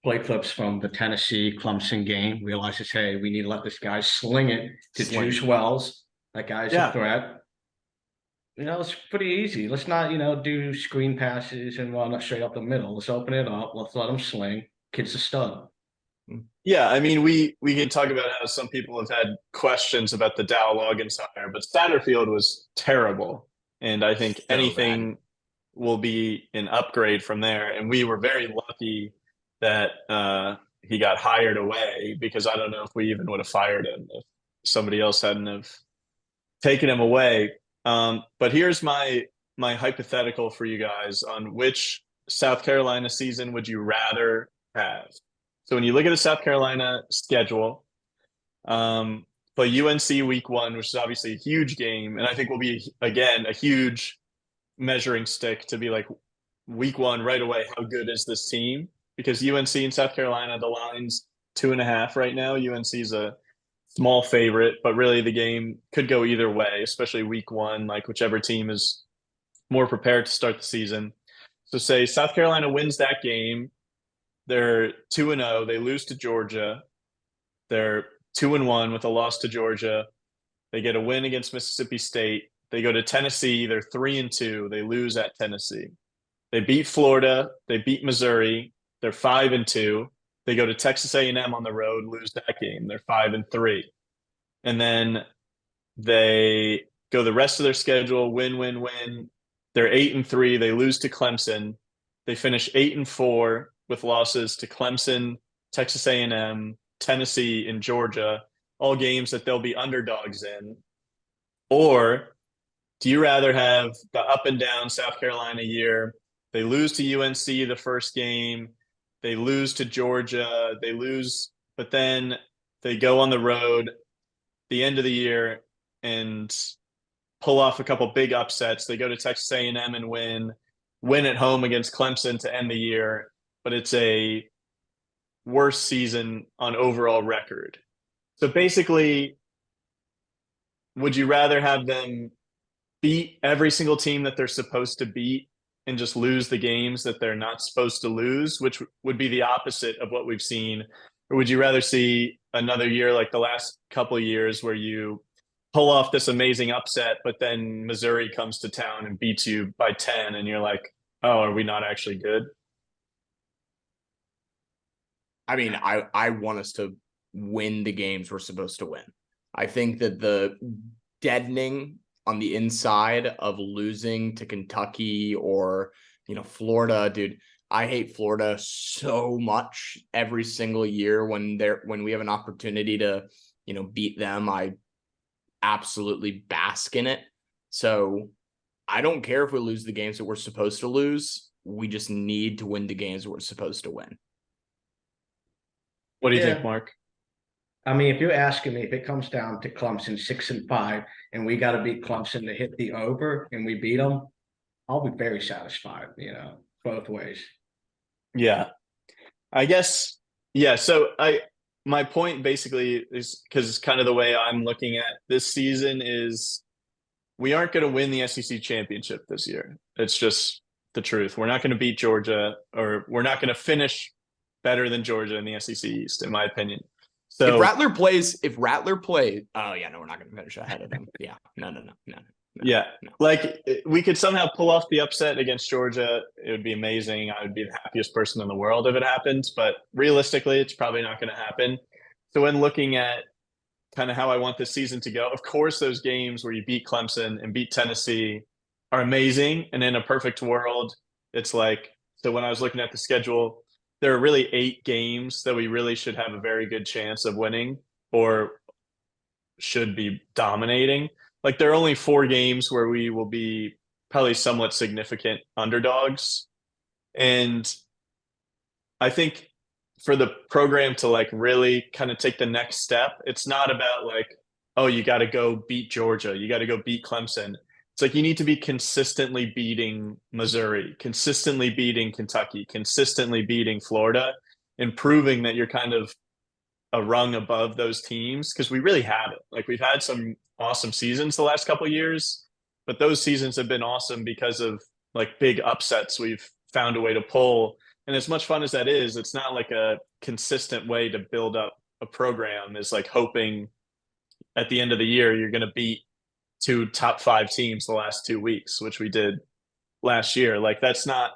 clips from the Tennessee Clemson game, realizes, hey, we need to let this guy sling it to Juice Wells. That guy's a threat. It's pretty easy. Let's not, do screen passes and run straight up the middle. Let's open it up. Let's let him sling. Kid's a stud. Yeah, I mean, we can talk about how some people have had questions about the Dow Loggins hire, but Satterfield was terrible. And I think anything will be an upgrade from there. And we were very lucky that he got hired away, because I don't know if we even would have fired him if somebody else hadn't have taken him away. But here's my hypothetical for you guys on which South Carolina season would you rather have. So when you look at the South Carolina schedule, play UNC week 1, which is obviously a huge game, and I think will be, again, a huge measuring stick to be like, week 1 right away, how good is this team? Because UNC and South Carolina, the line's 2.5 right now. UNC is a small favorite, but really the game could go either way, especially week 1, like whichever team is more prepared to start the season. So say South Carolina wins that game. They're 2-0. They lose to Georgia. They're 2-1 with a loss to Georgia. They get a win against Mississippi State. They go to Tennessee. They're 3-2. They lose at Tennessee. They beat Florida. They beat Missouri. They're 5-2. They go to Texas A&M on the road, lose that game. They're 5-3. And then they go the rest of their schedule, win, win, win. They're 8-3. They lose to Clemson. They finish 8-4 with losses to Clemson, Texas A&M, Tennessee, and Georgia, all games that they'll be underdogs in. Or do you rather have the up and down South Carolina year? They lose to UNC the first game. They lose to Georgia. They lose, but then they go on the road the end of the year and pull off a couple big upsets. They go to Texas A&M and win at home against Clemson to end the year, but it's a worse season on overall record. So basically, would you rather have them beat every single team that they're supposed to beat and just lose the games that they're not supposed to lose, which would be the opposite of what we've seen? Or would you rather see another year like the last couple of years where you pull off this amazing upset, but then Missouri comes to town and beats you by 10 and you're like, oh, are we not actually good? I mean, I want us to win the games we're supposed to win. I think that the deadening on the inside of losing to Kentucky or, Florida, dude, I hate Florida so much every single year when we have an opportunity to, beat them. I absolutely bask in it. So I don't care if we lose the games that we're supposed to lose. We just need to win the games that we're supposed to win. What do you think, Mark? I mean, if you're asking me if it comes down to Clemson 6-5 and we got to beat Clemson to hit the over and we beat them, I'll be very satisfied, both ways. Yeah, I guess. Yeah. So my point basically is, because it's kind of the way I'm looking at this season, is we aren't going to win the SEC championship this year. It's just the truth. We're not going to beat Georgia, or we're not going to finish better than Georgia in the SEC East, in my opinion. So if Rattler plays, oh yeah, no, we're not going to finish ahead of them. Yeah, no. yeah, like we could somehow pull off the upset against Georgia. It would be amazing. I would be the happiest person in the world if it happens, but realistically, it's probably not going to happen. So when looking at kind of how I want this season to go, of course, those games where you beat Clemson and beat Tennessee are amazing. And in a perfect world, it's like, so when I was looking at the schedule, there are really 8 games that we really should have a very good chance of winning or should be dominating. Like there are only 4 games where we will be probably somewhat significant underdogs. And I think for the program to like really kind of take the next step, it's not about like, oh, you got to go beat Georgia, you got to go beat Clemson. It's like you need to be consistently beating Missouri, consistently beating Kentucky, consistently beating Florida, and proving that you're kind of a rung above those teams because we really have it. Like we've had some awesome seasons the last couple of years, but those seasons have been awesome because of like big upsets we've found a way to pull. And as much fun as that is, it's not like a consistent way to build up a program is like hoping at the end of the year you're going to beat 2 top 5 teams the last 2 weeks, which we did last year. Like that's not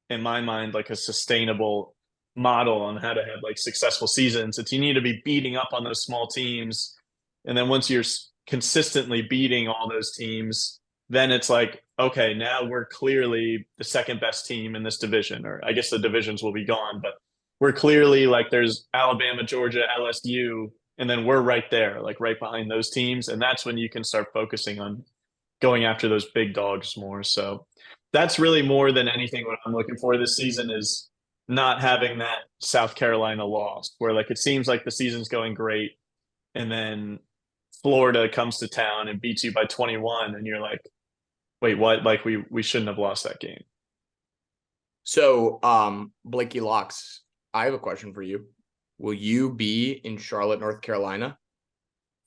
in my mind like a sustainable model on how to have like successful seasons. It's you need to be beating up on those small teams, and then once you're consistently beating all those teams, then it's like okay, now we're clearly the second best team in this division, or I guess the divisions will be gone, but we're clearly like there's Alabama, Georgia, LSU, and then we're right there, like right behind those teams, and that's when you can start focusing on going after those big dogs more. So that's really more than anything what I'm looking for this season is not having that South Carolina loss where like it seems like the season's going great and then Florida comes to town and beats you by 21 and you're like, wait, what? Like we shouldn't have lost that game. So, Blakey Locks, I have a question for you. Will you be in Charlotte, North Carolina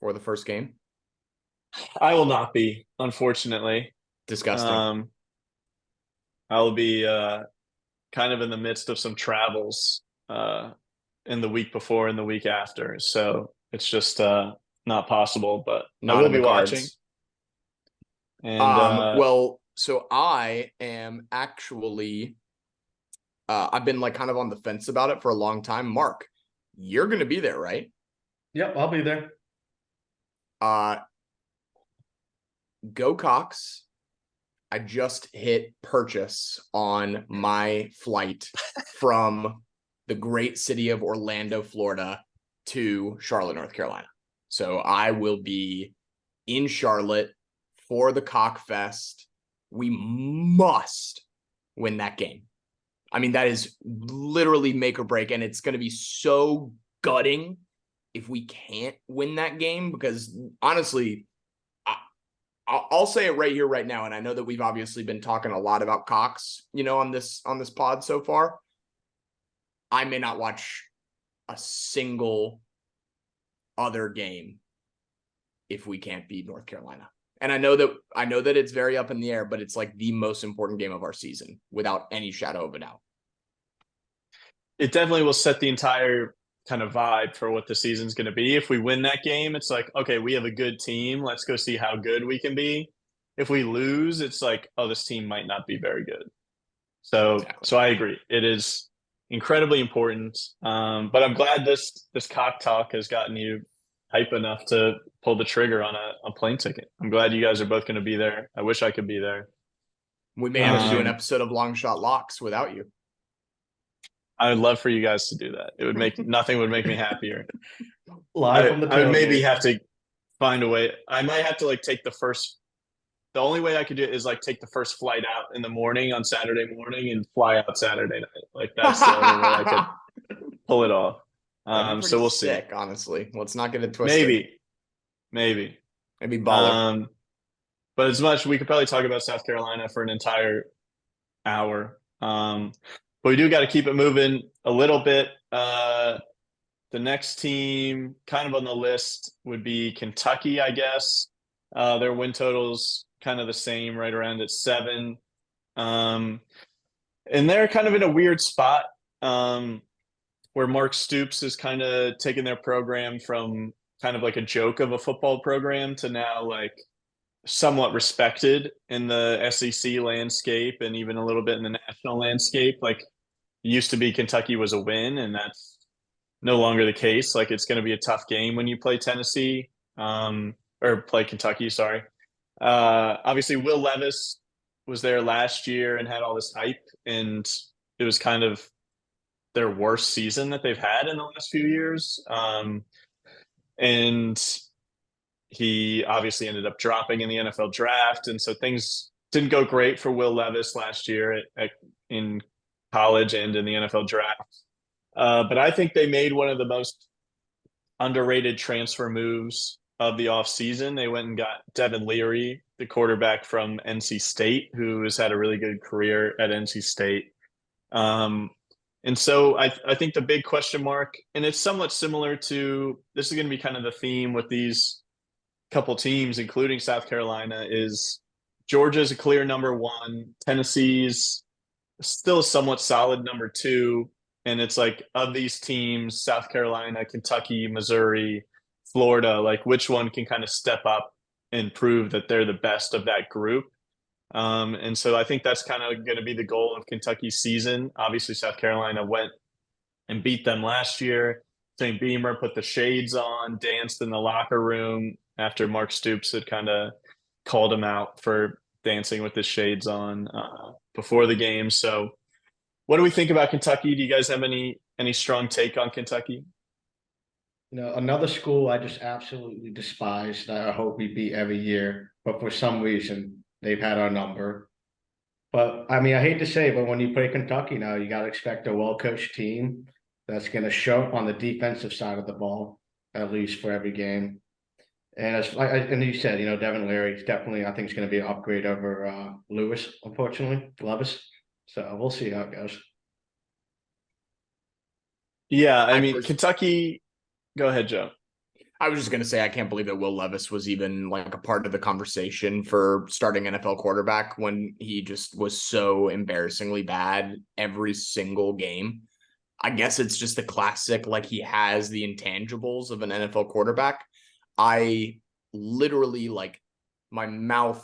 for the first game? I will not be, unfortunately. Disgusting. I'll be kind of in the midst of some travels in the week before and the week after. So it's just not possible, but Not I will in the be cards. watching. And well, so I am actually I've been like kind of on the fence about it for a long time. Mark, you're gonna be there, right? Yep, I'll be there. Go Cox. I just hit purchase on my flight from the great city of Orlando, Florida to Charlotte, North Carolina. So I will be in Charlotte for the Cock Fest. We must win that game. I mean, that is literally make or break, and it's going to be so gutting if we can't win that game because honestly, I'll say it right here, right now, and I know that we've obviously been talking a lot about Cox, on this pod so far. I may not watch a single other game if we can't beat North Carolina. And I know that it's very up in the air, but it's like the most important game of our season without any shadow of a doubt. it definitely will set the entire kind of vibe for what the season's going to be. If we win that game, it's like, okay, we have a good team. Let's go see how good we can be. If we lose, it's like, oh, this team might not be very good. So, Exactly. so I agree. It is incredibly important. But I'm glad this cock talk has gotten you hype enough to pull the trigger on a plane ticket. I'm glad you guys are both going to be there. I wish I could be there. We may have to do an episode of Longshot Locks without you. I would love for you guys to do that. It would make nothing would make me happier. Live from the I would maybe tailgate. have to find a way. I might have to like take the only way I could do it is like take the first flight out in the morning on Saturday morning and fly out Saturday night. Like that's the only way I could pull it off. So we'll see. Sick, honestly. Let's not get it twisted. Maybe Baller. But as much we could probably talk about South Carolina for an entire hour. But we do got to keep it moving a little bit. The next team kind of on the list would be Kentucky, I guess. Their win total's kind of the same, right around at 7. And they're kind of in a weird spot where Mark Stoops is kind of taking their program from kind of like a joke of a football program to now like somewhat respected in the SEC landscape and even a little bit in the national landscape. Like, it used to be Kentucky was a win, and that's no longer the case. Like, it's going to be a tough game when you play Tennessee, or play Kentucky, sorry. Obviously, Will Levis was there last year and had all this hype, and it was kind of their worst season that they've had in the last few years. And he obviously ended up dropping in the NFL draft. And so things didn't go great for Will Levis last year in college and in the NFL draft. But I think they made one of the most underrated transfer moves of the offseason. They went and got Devin Leary, the quarterback from NC State, who has had a really good career at NC State. And so I think the big question mark, and it's somewhat similar to, this is going to be kind of the theme with these couple teams, including South Carolina, is Georgia's a clear number one. Tennessee's still a somewhat solid number two. And it's like, of these teams, South Carolina, Kentucky, Missouri, Florida, like which one can kind of step up and prove that they're the best of that group? And so I think that's kind of going to be the goal of Kentucky's season. Obviously, South Carolina went and beat them last year. St. Beamer put the shades on, danced in the locker room after Mark Stoops had kind of called him out for dancing with his shades on before the game. So what do we think about Kentucky? Do you guys have any strong take on Kentucky? Another school I just absolutely despise that I hope we beat every year, but for some reason they've had our number. But I mean, I hate to say it, but when you play Kentucky now, you got to expect a well-coached team that's going to show up on the defensive side of the ball, at least for every game. And and you said, Devin Leary is definitely, I think, is going to be an upgrade over Levis. So we'll see how it goes. Yeah, I mean, Kentucky. Go ahead, Joe. I was just going to say, I can't believe that Will Levis was even like a part of the conversation for starting NFL quarterback when he just was so embarrassingly bad every single game. I guess it's just the classic, like he has the intangibles of an NFL quarterback. I literally, like, my mouth,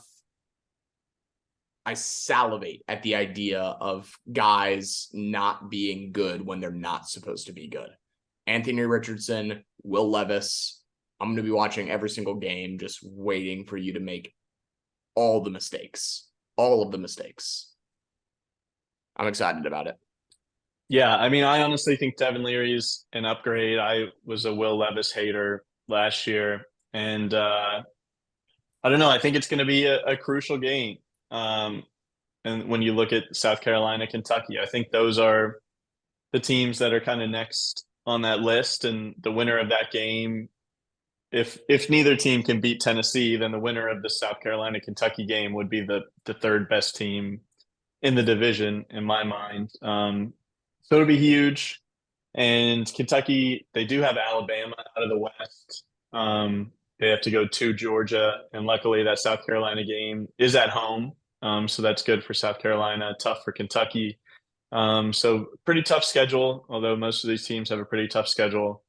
I salivate at the idea of guys not being good when they're not supposed to be good. Anthony Richardson, Will Levis. I'm going to be watching every single game, just waiting for you to make all of the mistakes. I'm excited about it. Yeah, I mean, I honestly think Devin Leary's an upgrade. I was a Will Levis hater last year, and I don't know. I think it's going to be a crucial game. And when you look at South Carolina, Kentucky, I think those are the teams that are kind of next on that list, and the winner of that game, if neither team can beat Tennessee, then the winner of the South Carolina Kentucky game would be the third best team in the division in my mind. So it'll be huge. And Kentucky, they do have Alabama out of the West. They have to go to Georgia, and luckily that South Carolina game is at home. So that's good for South Carolina, tough for Kentucky. So pretty tough schedule, although most of these teams have a pretty tough schedule.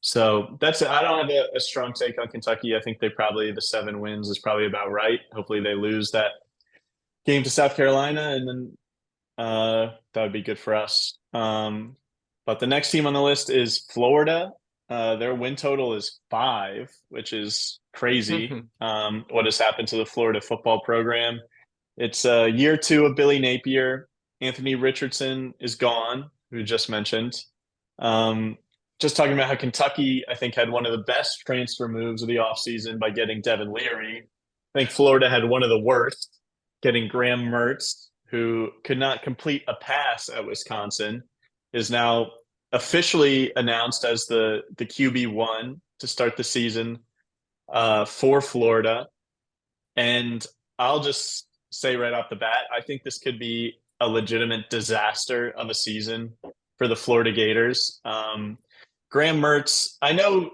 So that's it. I don't have a strong take on Kentucky. I think the 7 wins is probably about right. Hopefully they lose that game to South Carolina, and then that would be good for us. But the next team on the list is Florida. Their win total is 5, which is crazy. What has happened to the Florida football program? It's year 2 of Billy Napier. Anthony Richardson is gone, who just mentioned. Just talking about how Kentucky, I think, had one of the best transfer moves of the offseason by getting Devin Leary. I think Florida had one of the worst, getting Graham Mertz, who could not complete a pass at Wisconsin, is now officially announced as the QB1 to start the season for Florida. And I'll just say right off the bat, I think this could be a legitimate disaster of a season for the Florida Gators. Graham Mertz, I know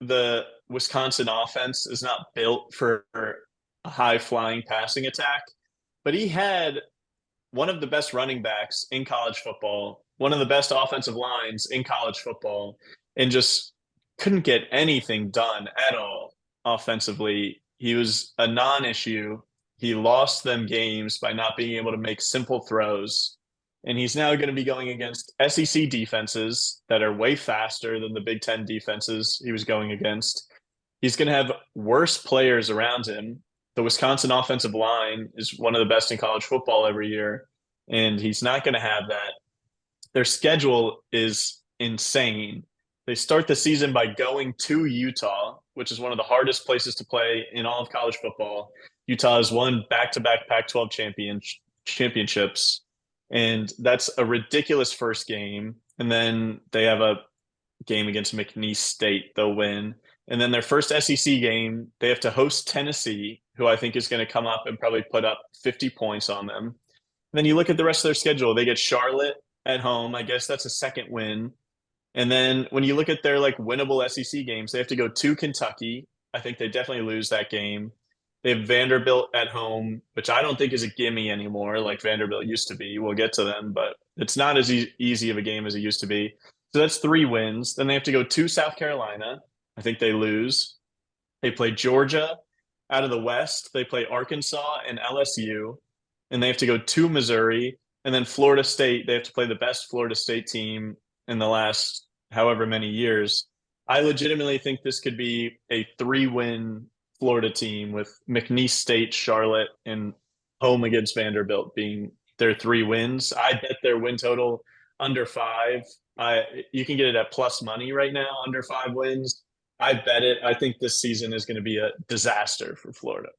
the Wisconsin offense is not built for a high-flying passing attack, but he had one of the best running backs in college football one of the best offensive lines in college football, and just couldn't get anything done at all offensively. He was a non-issue. He lost them games by not being able to make simple throws. And he's now going to be going against SEC defenses that are way faster than the Big Ten defenses he was going against. He's going to have worse players around him. The Wisconsin offensive line is one of the best in college football every year, and he's not going to have that. Their schedule is insane. They start the season by going to Utah, which is one of the hardest places to play in all of college football. Utah has won back-to-back Pac-12 championships, and that's a ridiculous first game. And then they have a game against McNeese State they'll win. And then their first SEC game, they have to host Tennessee, who I think is going to come up and probably put up 50 points on them. And then you look at the rest of their schedule. They get Charlotte at home. I guess that's a second win. And then when you look at their like winnable SEC games, they have to go to Kentucky. I think they definitely lose that game. They have Vanderbilt at home, which I don't think is a gimme anymore, like Vanderbilt used to be. We'll get to them, but it's not as easy of a game as it used to be. So that's 3 wins. Then they have to go to South Carolina. I think they lose. They play Georgia out of the West. They play Arkansas and LSU. And they have to go to Missouri. And then Florida State, they have to play the best Florida State team in the last however many years. I legitimately think this could be a 3-win Florida team with McNeese State, Charlotte, and home against Vanderbilt being their 3 wins. I bet their win total under 5. You can get it at plus money right now, under 5 wins. I bet it. I think this season is going to be a disaster for Florida.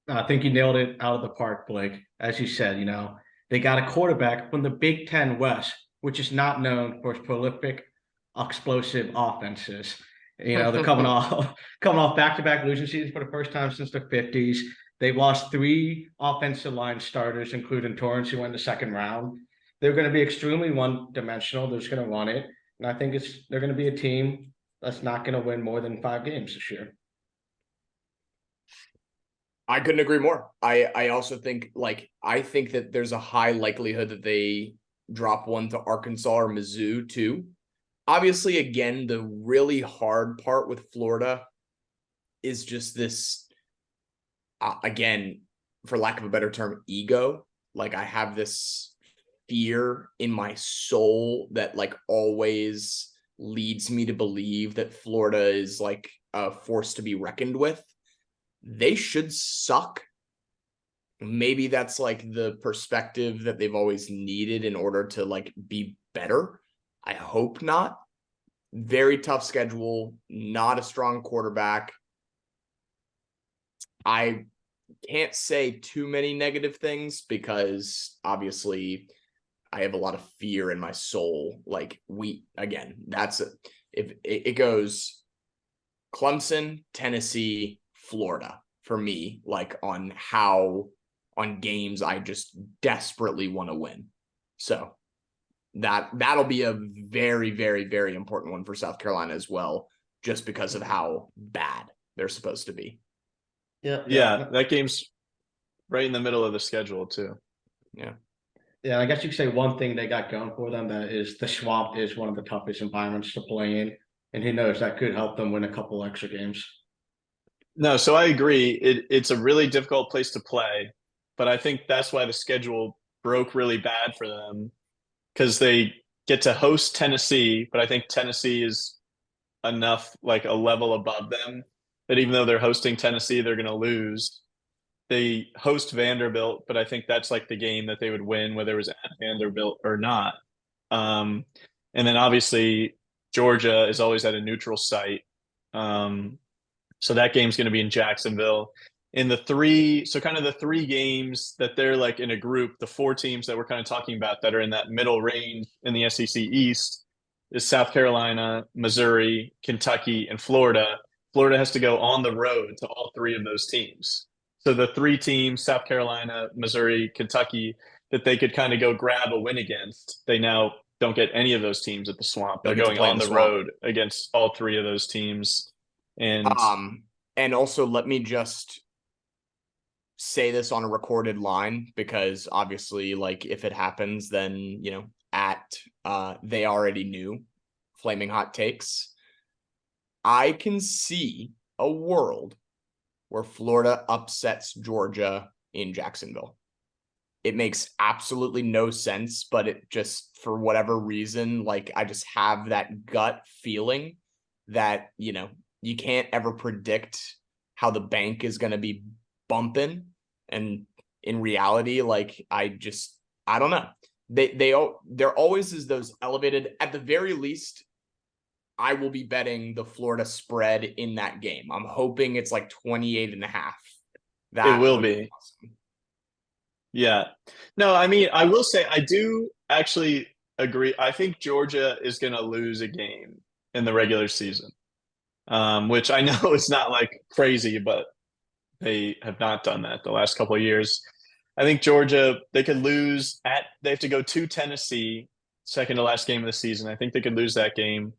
I think you nailed it out of the park, Blake. As you said, they got a quarterback from the Big Ten West, which is not known for its prolific, explosive offenses. They're coming off back-to-back losing seasons for the first time since the 50s. They've lost 3 offensive line starters, including Torrance, who went in the second round. They're going to be extremely one-dimensional. They're just going to run it. And I think they're going to be a team that's not going to win more than 5 games this year. I couldn't agree more. I also think I think that there's a high likelihood that they drop one to Arkansas or Mizzou too. Obviously, again, the really hard part with Florida is just this, again, for lack of a better term, ego. Like I have this fear in my soul that always leads me to believe that Florida is a force to be reckoned with. They should suck. Maybe that's the perspective that they've always needed in order to be better. I hope not. Very tough schedule, not a strong quarterback. I can't say too many negative things because obviously I have a lot of fear in my soul. That's if it goes Clemson, Tennessee, Florida for me, on games I just desperately want to win. So that'll be a very, very, very important one for South Carolina as well, just because of how bad they're supposed to be. Yeah, that game's right in the middle of the schedule too. Yeah, I guess you could say one thing they got going for them that is the Swamp is one of the toughest environments to play in, and who knows, that could help them win a couple extra games. No, so I agree. It's a really difficult place to play, but I think that's why the schedule broke really bad for them, because they get to host Tennessee, but I think Tennessee is enough a level above them that even though they're hosting Tennessee, they're going to lose. They host Vanderbilt, but I think that's the game that they would win, whether it was at Vanderbilt or not. And then obviously Georgia is always at a neutral site. So that game's going to be in Jacksonville. In the 3 games that they're in a group, the 4 teams that we're kind of talking about that are in that middle range in the SEC East is South Carolina, Missouri, Kentucky, and Florida. Florida has to go on the road to all 3 of those teams. So the 3 teams, South Carolina, Missouri, Kentucky, that they could kind of go grab a win against, they now don't get any of those teams at the Swamp. They're going on the road against all 3 of those teams. And also let me just say this on a recorded line, because obviously if it happens, then at they already knew flaming hot takes. I can see a world where Florida upsets Georgia in Jacksonville. It makes absolutely no sense, but it just, for whatever reason, like I just have that gut feeling that, you know, you can't ever predict how the bank is going to be bumping. And in reality, like I don't know. There always is those elevated, at the very least, I will be betting the Florida spread in that game. I'm hoping it's like 28.5. It will be. Awesome. Yeah. No, I mean, I will say I do actually agree. I think Georgia is going to lose a game in the regular season, which I know is not like crazy, but they have not done that the last couple of years. I think Georgia, they could lose they have to go to Tennessee, second to last game of the season. I think they could lose that game.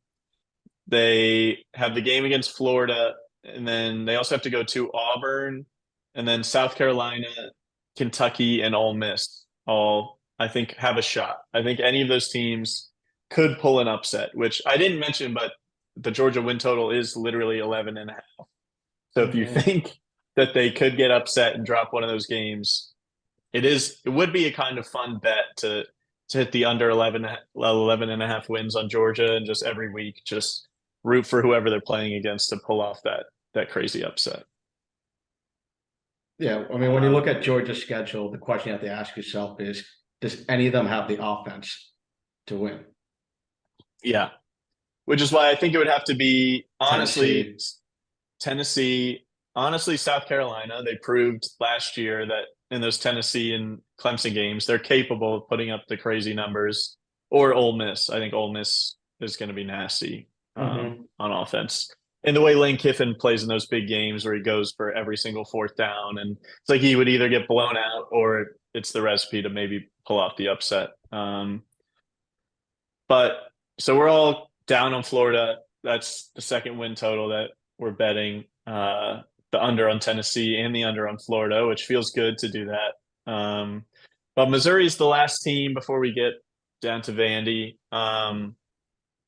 They have the game against Florida, and then they also have to go to Auburn, and then South Carolina, Kentucky, and Ole Miss all, I think, have a shot. I think any of those teams could pull an upset, which I didn't mention, but the Georgia win total is literally 11.5. So if you think that they could get upset and drop one of those games, it would be a kind of fun bet to hit the under 11.5 wins on Georgia, and just every week just root for whoever they're playing against to pull off that crazy upset. Yeah, I mean, when you look at Georgia's schedule, the question you have to ask yourself is, does any of them have the offense to win? Yeah, which is why I think it would have to be, honestly, Tennessee, honestly, South Carolina. They proved last year that in those Tennessee and Clemson games, they're capable of putting up the crazy numbers. Or Ole Miss. I think Ole Miss is going to be nasty on offense. And the way Lane Kiffin plays in those big games where he goes for every single fourth down, and it's like he would either get blown out or it's the recipe to maybe pull off the upset. But so we're all down on Florida. That's the second win total that we're betting. The under on Tennessee and the under on Florida, which feels good to do that. But Missouri is the last team before we get down to Vandy.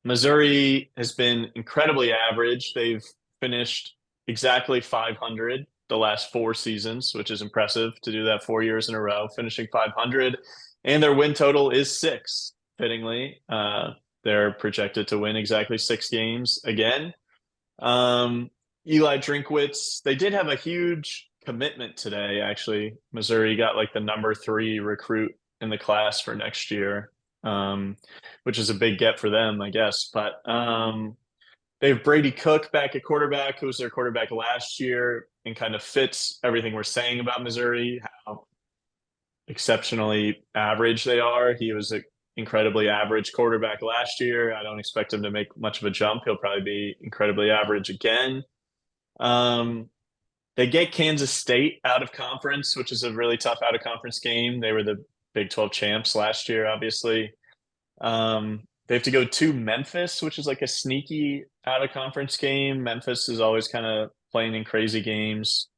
Missouri has been incredibly average. They've finished exactly 500 the last 4 seasons, which is impressive to do that 4 years in a row, finishing 500. And their win total is 6, fittingly. They're projected to win exactly 6 games again. Eli Drinkwitz, they did have a huge commitment today, actually. Missouri got like the number 3 recruit in the class for next year, which is a big get for them, I guess. But they have Brady Cook back at quarterback, who was their quarterback last year and kind of fits everything we're saying about Missouri, how exceptionally average they are. He was an incredibly average quarterback last year. I don't expect him to make much of a jump. He'll probably be incredibly average again. They get Kansas State out of conference, which is a really tough out of conference game. They were the Big 12 champs last year, obviously. They have to go to Memphis, which is like a sneaky out of conference game. Memphis is always kind of playing in crazy games.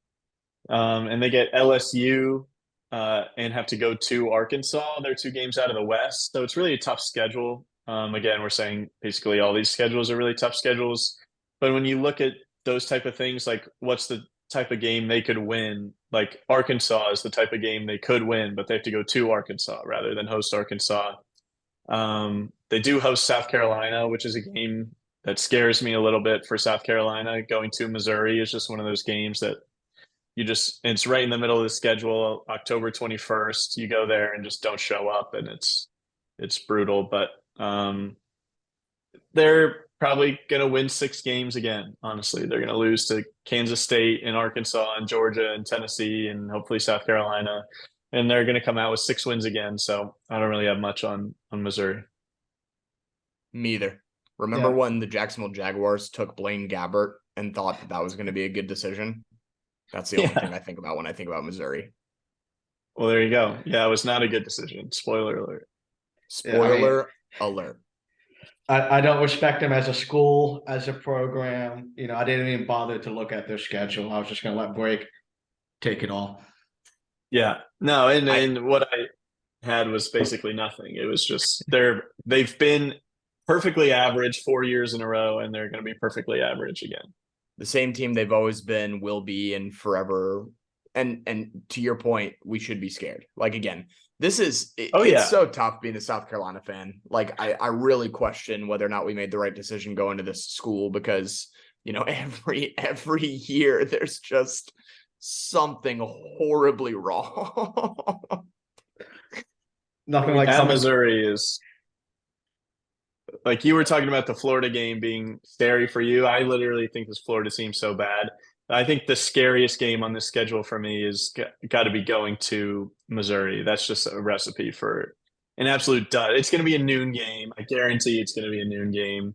And they get LSU and have to go to Arkansas. They're 2 games out of the West. So it's really a tough schedule. Again, we're saying basically all these schedules are really tough schedules. But when you look at those type of things, like what's the type of game they could win? Like Arkansas is the type of game they could win, but they have to go to Arkansas rather than host Arkansas. They do host South Carolina, which is a game that scares me a little bit for South Carolina. Going to Missouri is just one of those games that it's right in the middle of the schedule, October 21st. You go there and just don't show up, and it's brutal. But they're probably going to win 6 games again. Honestly, they're going to lose to Kansas State and Arkansas and Georgia and Tennessee and hopefully South Carolina. And they're going to come out with 6 wins again. So I don't really have much on Missouri. Me either. Remember when the Jacksonville Jaguars took Blaine Gabbert and thought that was going to be a good decision? That's the only thing I think about when I think about Missouri. Well, there you go. Yeah, it was not a good decision. Spoiler alert. Spoiler alert. I don't respect them as a school, as a program. You know, I didn't even bother to look at their schedule. I was just going to let Blake take it all. Yeah. No, and what had was basically nothing. It was just they've been perfectly average 4 years in a row, and they're going to be perfectly average again. The same team they've always been, will be, and forever. And to your point, we should be scared. Like, again, it's so tough being a South Carolina fan. Like, I really question whether or not we made the right decision going to this school, because, you know, every year there's just something horribly wrong. Nothing like At Missouri is, like you were talking about the Florida game being scary for you. I literally think this Florida team's so bad. I think the scariest game on this schedule for me is got to be going to Missouri. That's just a recipe for an absolute dud. It's going to be a noon game. I guarantee it's going to be a noon game.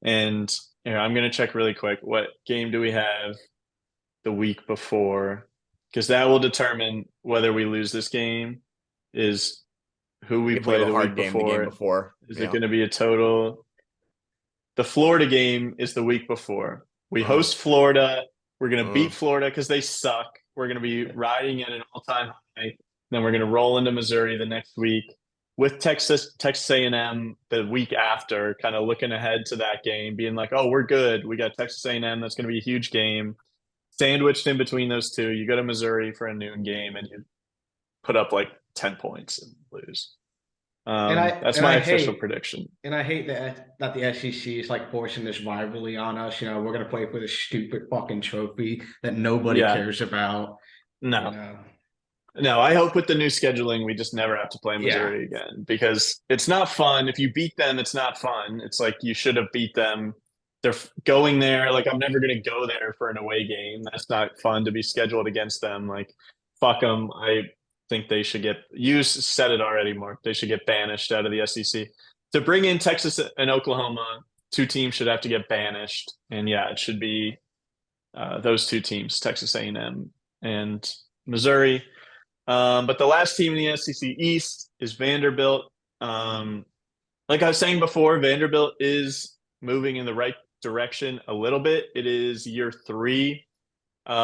And I'm going to check really quick. What game do we have the week before? Because that will determine whether we lose this game. Is who we play the week before. The game before. Is it going to be a total? The Florida game is the week before. We host Florida. We're going to beat Florida because they suck. We're going to be riding at an all-time high. Then we're going to roll into Missouri the next week with Texas A&M the week after, kind of looking ahead to that game, being like, oh, we're good. We got Texas A&M. That's going to be a huge game. Sandwiched in between those two, you go to Missouri for a noon game and you put up like 10 points and lose. That's my official prediction. And I hate that the SEC is like forcing this rivalry on us. You know, we're going to play for this stupid fucking trophy that nobody cares about. No. You know? No, I hope with the new scheduling, we just never have to play Missouri again, because it's not fun. If you beat them, it's not fun. It's like you should have beat them. They're going there. Like, I'm never going to go there for an away game. That's not fun to be scheduled against them. Like, fuck them. I think they should get, you said it already, Mark, they should get banished out of the SEC. To bring in Texas and Oklahoma, two teams should have to get banished. And yeah, it should be those two teams, Texas A&M and Missouri. But the last team in the SEC East is Vanderbilt. Like I was saying before, Vanderbilt is moving in the right direction a little bit. It is year 3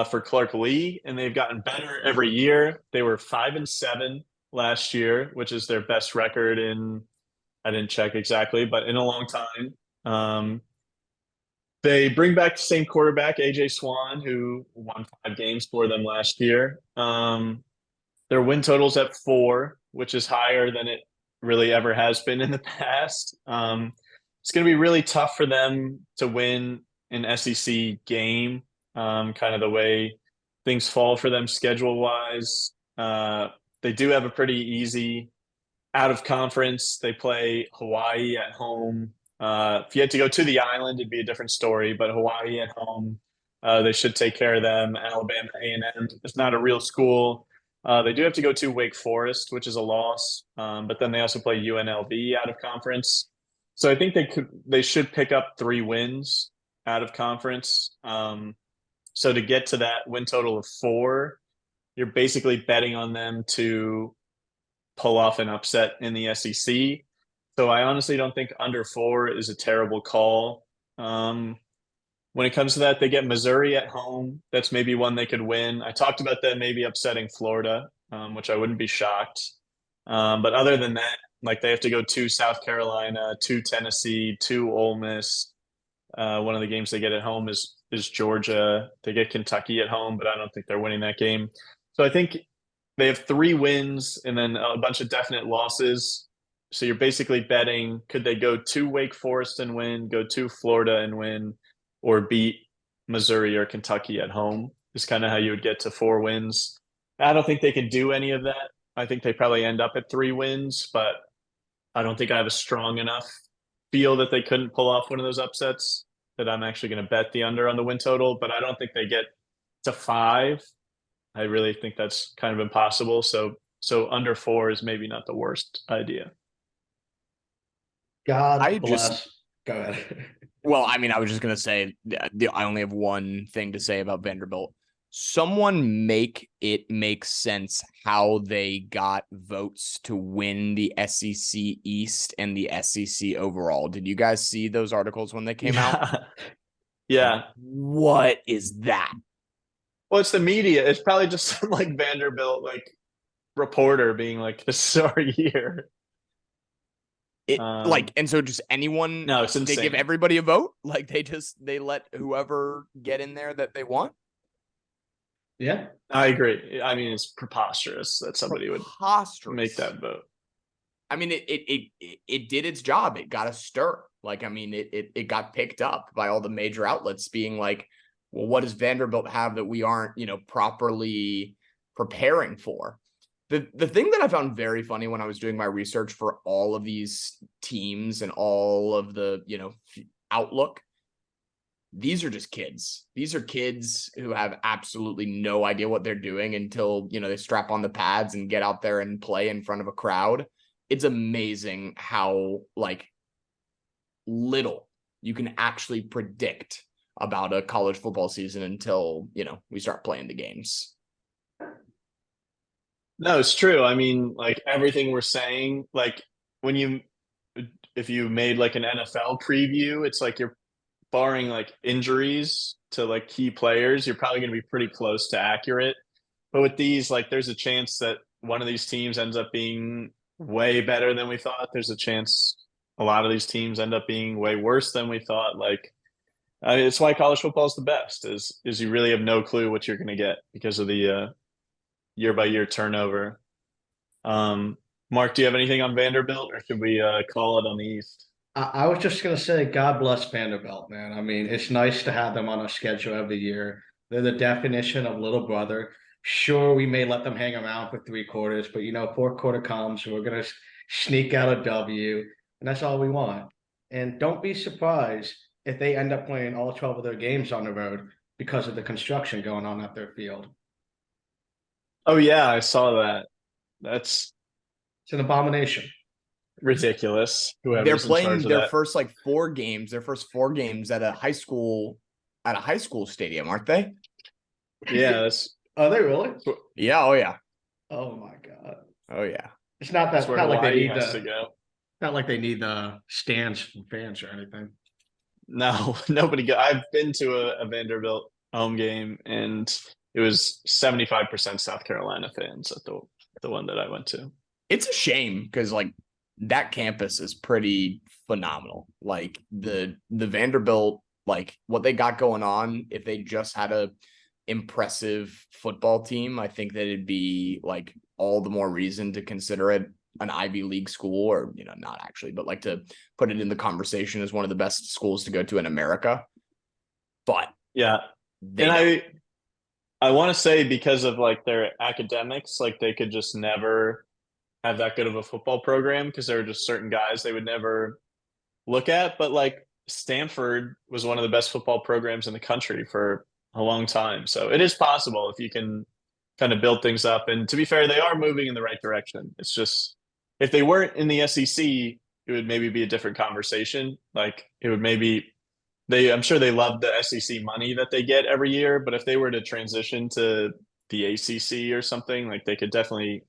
for Clark Lee, and they've gotten better every year. They were 5-7 last year, which is their best record in, I didn't check exactly, but in a long time. They bring back the same quarterback, AJ Swan, who won 5 games for them last year. Their win total's at 4, which is higher than it really ever has been in the past. It's going to be really tough for them to win an SEC game, kind of the way things fall for them schedule-wise. They do have a pretty easy out-of-conference. They play Hawaii at home. If you had to go to the island, it'd be a different story, but Hawaii at home, they should take care of them. Alabama A&M is not a real school. They do have to go to Wake Forest, which is a loss, but then they also play UNLV out of conference. So I think they should pick up 3 wins out of conference. So to get to that win total of 4, you're basically betting on them to pull off an upset in the SEC. So I honestly don't think under 4 is a terrible call. When it comes to that, they get Missouri at home. That's maybe one they could win. I talked about them maybe upsetting Florida, which I wouldn't be shocked. But other than that, like, they have to go to South Carolina, to Tennessee, to Ole Miss. One of the games they get at home is Georgia. They get Kentucky at home, but I don't think they're winning that game. So I think they have 3 wins and then a bunch of definite losses. So you're basically betting, could they go to Wake Forest and win, go to Florida and win, or beat Missouri or Kentucky at home, is kind of how you would get to 4 wins. I don't think they can do any of that. I think they probably end up at 3 wins, but I don't think I have a strong enough feel that they couldn't pull off one of those upsets that I'm actually going to bet the under on the win total, but I don't think they get to 5. I really think that's kind of impossible. So under 4 is maybe not the worst idea. God bless. Go ahead. Well, I mean, I was just going to say, I only have one thing to say about Vanderbilt. Someone make it make sense how they got votes to win the SEC East and the SEC overall. Did you guys see those articles when they came out? Yeah. What is that? Well, it's the media. It's probably just like Vanderbilt, like reporter being like, "This is our year." And so just anyone, No, it's they insane. give everybody a vote. Like they let whoever get in there that they want. Yeah. I agree. I mean, it's preposterous that somebody would make that vote. I mean, it did its job. It got a stir. Like, I mean, it got picked up by all the major outlets being like, well, what does Vanderbilt have that we aren't, properly preparing for? The thing that I found very funny when I was doing my research for all of these teams and all of the, outlook, these are just kids. These are kids who have absolutely no idea what they're doing until, they strap on the pads and get out there and play in front of a crowd. It's amazing how little you can actually predict about a college football season until, we start playing the games. No, it's true. I mean, everything we're saying, if you made an NFL preview, it's you're barring injuries to key players, you're probably going to be pretty close to accurate. But with these, there's a chance that one of these teams ends up being way better than we thought. There's a chance a lot of these teams end up being way worse than we thought. It's why college football is the best. Is you really have no clue what you're going to get because of the year by year turnover. Mark, do you have anything on Vanderbilt, or should we call it on the East? I was just going to say, God bless Vanderbilt, man. I mean, it's nice to have them on our schedule every year. They're the definition of little brother. Sure, we may let them hang around for 3 quarters, but fourth quarter comes, we're going to sneak out a W, and that's all we want. And don't be surprised if they end up playing all 12 of their games on the road because of the construction going on at their field. Oh yeah, I saw that. It's an abomination. Ridiculous. They're playing their first 4 games, their first 4 games at a high school stadium, aren't they? Yeah. Are they really? Yeah. Oh yeah. Oh my God. Oh yeah. It's not that. Not like they need to go. Not like they need the stands from fans or anything. No, nobody go. I've been to a Vanderbilt home game, and it was 75% South Carolina fans at the one that I went to. It's a shame because that campus is pretty phenomenal. The Vanderbilt, what they got going on, if they just had a impressive football team, I think that it'd be all the more reason to consider it an Ivy League school, or not actually, but to put it in the conversation as one of the best schools to go to in America. But yeah, and I want to say because of their academics, they could just never have that good of a football program because there were just certain guys they would never look at. But Stanford was one of the best football programs in the country for a long time. So it is possible if you can kind of build things up. And to be fair, they are moving in the right direction. It's just, if they weren't in the SEC, it would maybe be a different conversation. It would maybe, I'm sure they love the SEC money that they get every year, but if they were to transition to the ACC or something, they could definitely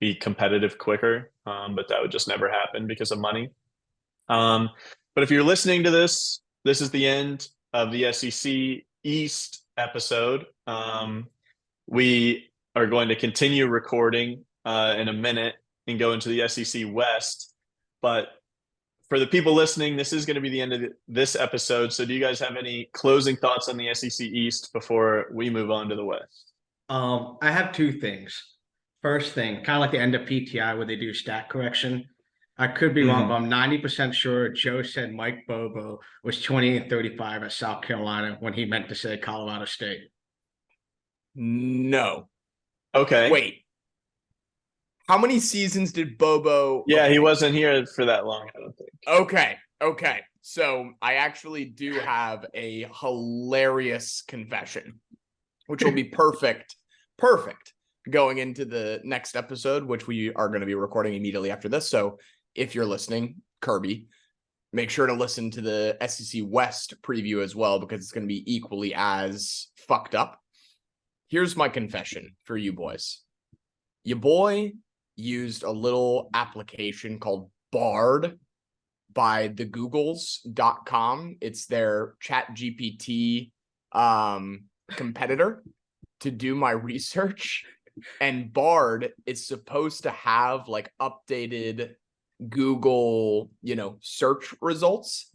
be competitive quicker. But that would just never happen because of money. But if you're listening to this, this is the end of the SEC East episode. We are going to continue recording in a minute and go into the SEC West. But for the people listening, this is going to be the end of this episode. So do you guys have any closing thoughts on the SEC East before we move on to the West? I have 2 things. First thing, kind of like the end of PTI where they do stat correction. I could be wrong, but I'm 90% sure Joe said Mike Bobo was 28-35 at South Carolina when he meant to say Colorado State. No. Okay. Wait. How many seasons did Bobo? Yeah, he wasn't here for that long, I don't think. Okay. So I actually do have a hilarious confession, which will be perfect going into the next episode, which we are going to be recording immediately after this. So if you're listening, Kirby, make sure to listen to the SEC West preview as well, because it's going to be equally as fucked up. Here's my confession for you boys. Your boy used a little application called Bard by the Googles.com. It's their ChatGPT competitor to do my research. and Bard is supposed to have like updated Google, search results.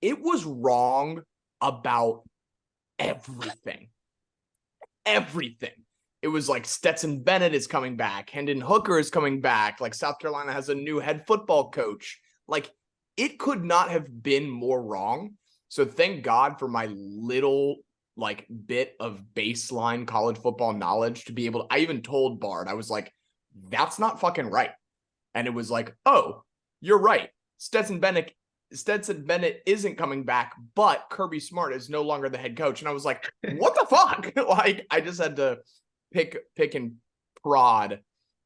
It was wrong about everything. It was like Stetson Bennett is coming back. Hendon Hooker is coming back. Like South Carolina has a new head football coach. Like it could not have been more wrong. So thank God for my little like bit of baseline college football knowledge to be able to, I even told Bard, I was like, that's not fucking right. And it was like, oh, you're right. Stetson Bennett isn't coming back, but Kirby Smart is no longer the head coach. And I was like, what the fuck? Like, I just had to pick and prod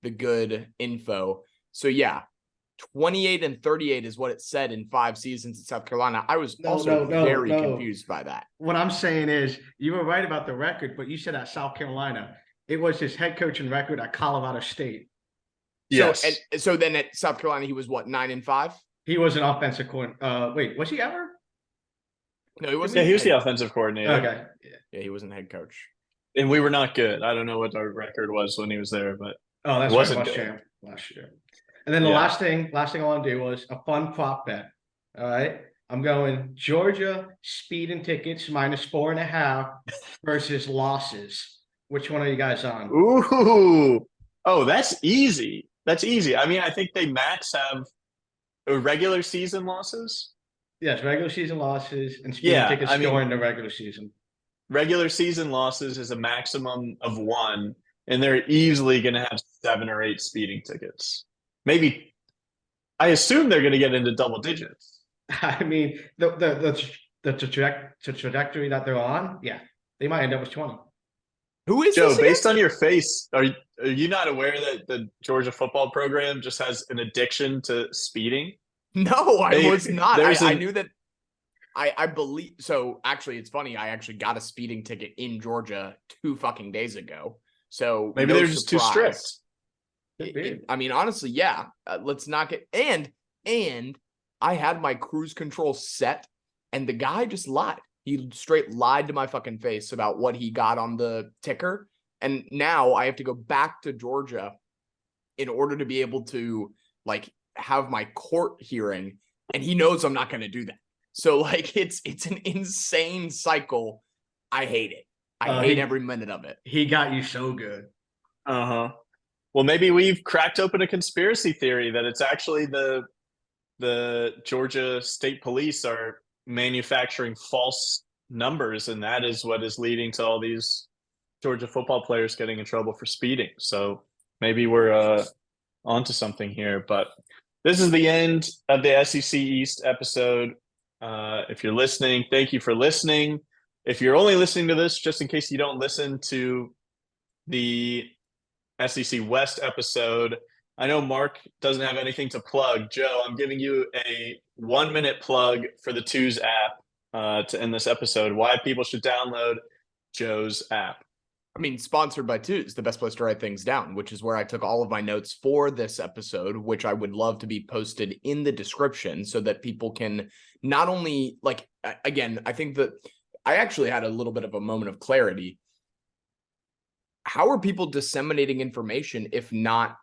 the good info. So yeah, 28-38 is what it said in 5 seasons in South Carolina. I was very confused by that. What I'm saying is you were right about the record, but you said at South Carolina, it was his head coaching record at Colorado State. Yes. So then at South Carolina, he was what, 9-5? He was an offensive coordinator. Wait, was he ever? No, he wasn't. Yeah, he was the offensive coordinator. Okay. Yeah, he wasn't head coach. And we were not good. I don't know what our record was when he was there, but that's wasn't right. Last year. And then the last thing I want to do was a fun prop bet. All right. I'm going Georgia speeding tickets -4.5 versus losses. Which one are you guys on? Ooh. Oh, that's easy. I mean, I think they max have regular season losses. Yes, regular season losses and speeding tickets during the regular season. Regular season losses is a maximum of 1, and they're easily going to have 7 or 8 speeding tickets. Maybe, I assume they're going to get into double digits. I mean, the trajectory that they're on, they might end up with 20. Who is Joe? Based on your face, are you not aware that the Georgia football program just has an addiction to speeding? No, I was not. I knew that. I believe so. Actually, it's funny. I actually got a speeding ticket in Georgia 2 fucking days ago. So maybe they're just too strict. I mean, honestly, yeah. Let's not get and I had my cruise control set, and the guy just lied. He straight lied to my fucking face about what he got on the ticker, and now I have to go back to Georgia in order to be able to like have my court hearing, and he knows I'm not going to do that. So like it's an insane cycle. I hate it. I hate every minute of it. He got you so good. Uh-huh. Well, maybe we've cracked open a conspiracy theory that it's actually the Georgia State Police are manufacturing false numbers, and that is what is leading to all these Georgia football players getting in trouble for speeding. So maybe we're onto something here. But this is the end of the SEC East episode. If you're listening, thank you for listening. If you're only listening to this, just in case you don't listen to the SEC West episode, I know Mark doesn't have anything to plug. Joe, I'm giving you a 1-minute plug for the Twos app to end this episode. Why people should download Joe's app. I mean, sponsored by Twos, the best place to write things down, which is where I took all of my notes for this episode, which I would love to be posted in the description so that people can not only like, again, I think that I actually had a little bit of a moment of clarity. How are people disseminating information if not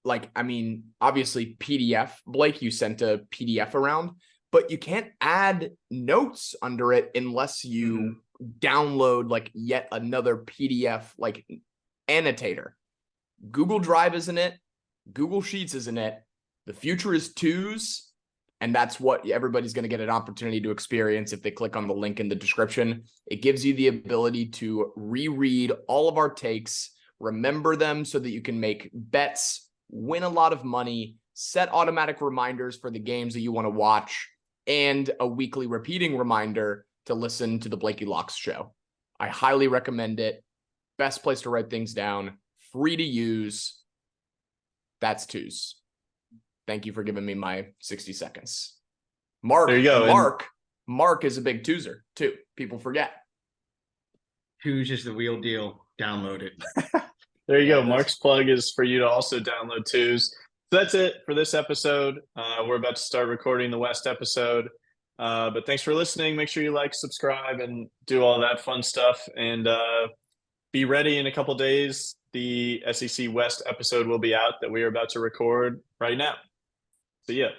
like, I mean, obviously PDF, Blake, you sent a PDF around, but you can't add notes under it unless you download like yet another PDF, like annotator. Google Drive isn't it. Google Sheets isn't it. The future is Twos. And that's what everybody's going to get an opportunity to experience if they click on the link in the description. It gives you the ability to reread all of our takes, remember them so that you can make bets, win a lot of money, set automatic reminders for the games that you want to watch, and a weekly repeating reminder to listen to the Blakey Locks show. I highly recommend it. Best place to write things down, free to use. That's Twos. Thank you for giving me my 60 seconds. Mark, there you go. Mark is a big Twoser too. People forget. Twos is the real deal. Download it. There you go. Mark's plug is for you to also download Twos. So that's it for this episode. We're about to start recording the West episode. But thanks for listening. Make sure you like, subscribe, and do all that fun stuff. And be ready in a couple days. The SEC West episode will be out that we are about to record right now. See ya.